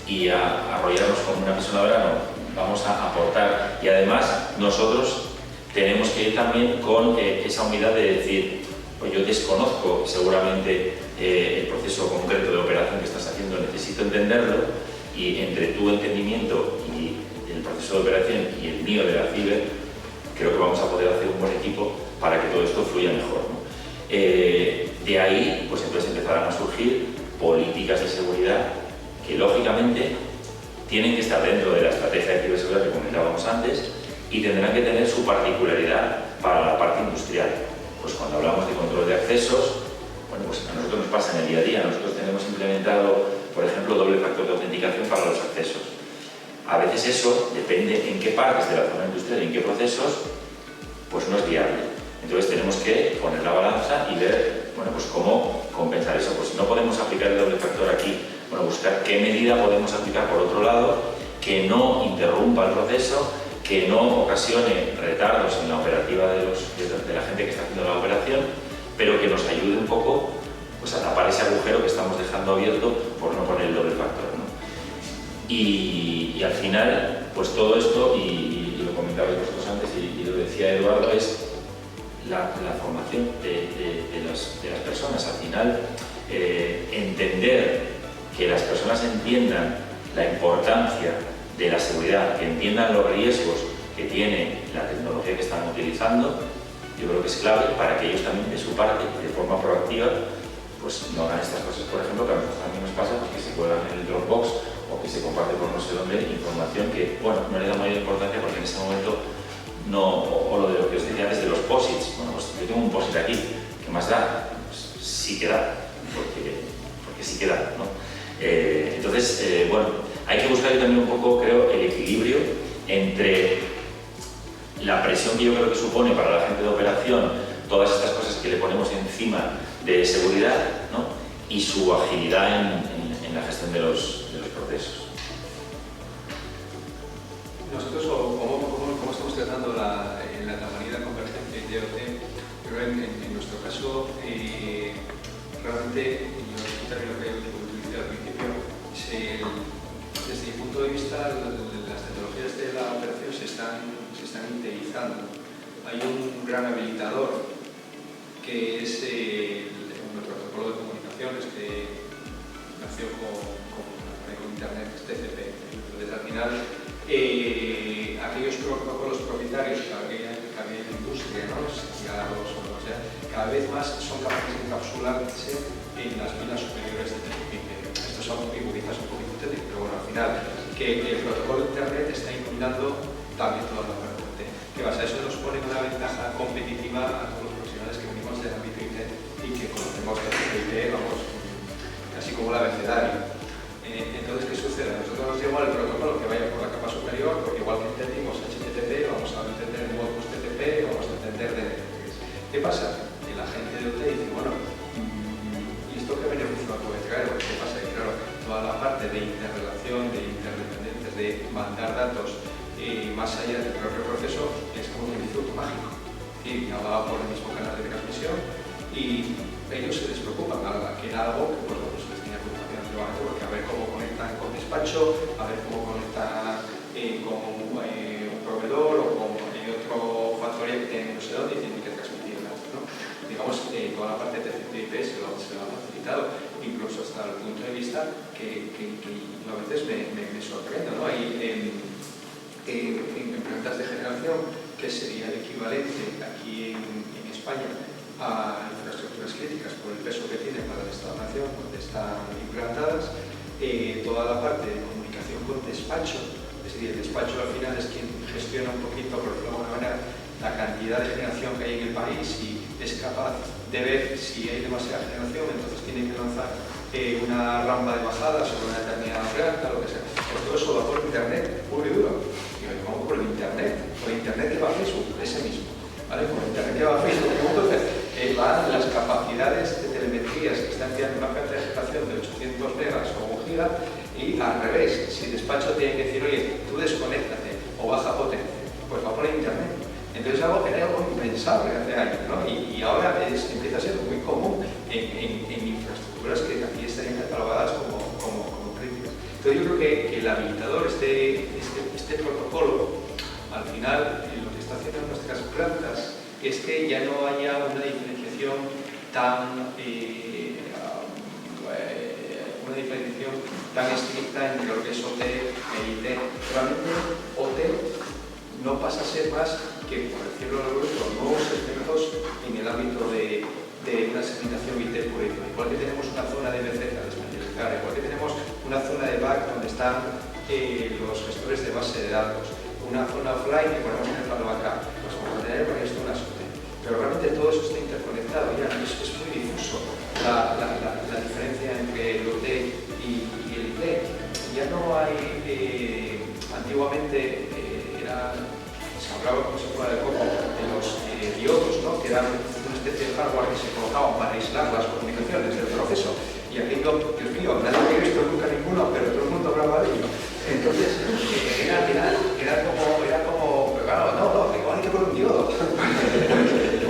y a arrollarnos como una pisonadora. No, vamos a aportar, y además nosotros tenemos que ir también con esa humildad de decir, pues yo desconozco seguramente el proceso concreto de operación que estás haciendo, necesito entenderlo, y entre tu entendimiento y el proceso de operación y el mío de la ciber, creo que vamos a poder hacer un buen equipo para que todo esto fluya mejor, ¿no? De ahí, pues entonces empezarán a surgir políticas de seguridad que lógicamente tienen que estar dentro de la estrategia de ciberseguridad que comentábamos antes y tendrán que tener su particularidad para la parte industrial. Pues cuando hablamos de control de accesos, bueno, pues a nosotros nos pasa en el día a día. Nosotros tenemos implementado, por ejemplo, doble factor de autenticación para los accesos. A veces eso depende en qué partes de la zona industrial y en qué procesos, pues no es viable. Entonces tenemos que poner la balanza y ver, bueno, pues cómo compensar eso. Pues si no podemos aplicar el doble factor aquí, bueno, buscar qué medida podemos aplicar por otro lado que no interrumpa el proceso, que no ocasione retardos en la operativa de la gente que está haciendo la operación, pero que nos ayude un poco pues, a tapar ese agujero que estamos dejando abierto por no poner el doble factor, ¿no? Y al final, pues todo esto, y lo comentabais vosotros antes y lo decía Eduardo, es la formación de las personas. Al final, entender que las personas entiendan la importancia de la seguridad, que entiendan los riesgos que tiene la tecnología que están utilizando, yo creo que es clave para que ellos también de su parte, de forma proactiva, pues no hagan estas cosas, por ejemplo, que a nosotros también nos pasa, pues que se cuelgan en el Dropbox o que se comparte por no sé dónde información que, bueno, no le da mayor importancia porque en ese momento no, o lo de lo que os decía antes de los posits, bueno, pues yo tengo un posit aquí, ¿qué más da? Pues sí que da, porque sí que da, ¿no? Entonces, bueno, hay que buscar también un poco, creo, el equilibrio entre la presión que yo creo que supone para la gente de operación todas estas cosas que le ponemos encima de seguridad, ¿no? Y su agilidad en la gestión de los procesos. Nosotros, ¿cómo estamos tratando la manera convergente de IoT? Pero en nuestro caso, realmente, yo un término que utilicé al principio, desde mi punto de vista, las tecnologías de la operación se están interizando. Hay un gran habilitador que es el protocolo de comunicaciones que nació con Internet, TCP. Entonces, al final, aquellos protocolos propietarios que había en la industria, ¿no? Cada vez más son capaces de encapsularse en las pilas superiores de TCP. Esto son quizás un poquito técnico, pero bueno, al final, que el protocolo de Internet está iluminando también toda la parte. ¿Qué pasa? Eso nos pone una ventaja competitiva a todos los profesionales que venimos del ámbito IT y que conocemos el IT, vamos, casi como el abecedario. Entonces, ¿qué sucede? Nosotros nos igual el protocolo que vaya por la capa superior, porque igual que entendimos HTTP, vamos a entender el modus TCP, vamos a entender DNS. ¿Qué pasa? Que la gente de IT dice, bueno, ¿y esto qué beneficio puede traer? ¿Qué pasa? Que claro, toda la parte de interrelación, de interdependencias, de mandar datos más allá del propio proceso, es como un instituto mágico. Y hablaba por el mismo canal de transmisión y ellos se despreocupan, que era algo que pues, les tenía preocupación relevante, porque a ver cómo conectan con despacho, a ver cómo conectan con un proveedor o con otro factoría que tiene no sé dónde y tienen que transmitir datos, ¿no? Digamos, toda la parte de TCP/IP se lo ha facilitado, incluso hasta el punto de vista que a veces me sorprende, ¿no? En plantas de generación, que sería el equivalente aquí en España a infraestructuras críticas por el peso que tienen para la instalación donde están implantadas, toda la parte de comunicación con despacho, es decir, el despacho al final es quien gestiona un poquito, por decirlo de alguna manera, la cantidad de generación que hay en el país y es capaz de ver si hay demasiada generación, entonces tiene que lanzar una rampa de bajada sobre una determinada planta, lo que sea. Pues todo eso va por Internet, puro y duro. ¿Cómo por el Internet? Por Internet que va a Facebook, ese mismo. ¿Vale? Por Internet que va a Facebook. Entonces, van las capacidades de telemetrías que están enviando una carta de ejecución de 800 megas o 1 giga y al revés, si el despacho tiene que decir, oye, tú desconéctate o baja potencia, pues va por Internet. Entonces algo que era algo impensable hace años, ¿no? Y ahora empieza a ser muy común en infraestructuras que aquí estarían catalogadas como críticas. Entonces yo creo que el habilitador, este protocolo, al final lo que está haciendo en nuestras plantas es que ya no haya una diferenciación tan estricta entre lo que es OT e IT. Realmente OT no pasa a ser más que, por decirlo de alguna nuevos expertos en el ámbito de una segmentación IT pura y dura. Igual que tenemos una zona de BC para desmaterializar, igual que tenemos una zona de back donde están los gestores de base de datos, una zona offline que ponemos en el plano backup, pues vamos a tener varias zonas OT. Pero realmente todo eso está interconectado, ya es muy difuso la diferencia entre el OT y el IT. Ya no hay, antiguamente se hablaba, como se fuera de poco, de los diodos, ¿no? Que que era una especie de hardware que se colocaba para aislar las comunicaciones del proceso. Y aquello, Dios mío, nadie había visto nunca ninguno, pero todo el mundo hablaba de ello. Entonces, era como, claro, no, igual que con un diodo.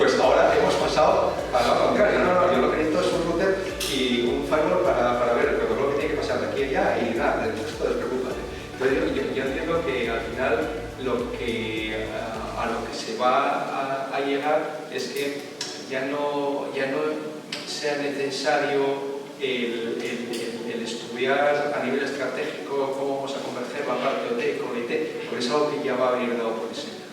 Pues ahora hemos pasado a lo contrario. No, yo lo que necesito es un router y un firewall para ver todo lo que tiene que pasar de aquí a allá y nada, del resto despreocúpate. Entonces yo entiendo que al final a lo que se va a llegar es que ya no sea necesario el estudiar a nivel estratégico cómo vamos a converger la parte OT con la IT, porque es algo que ya va a venir dado por diseño.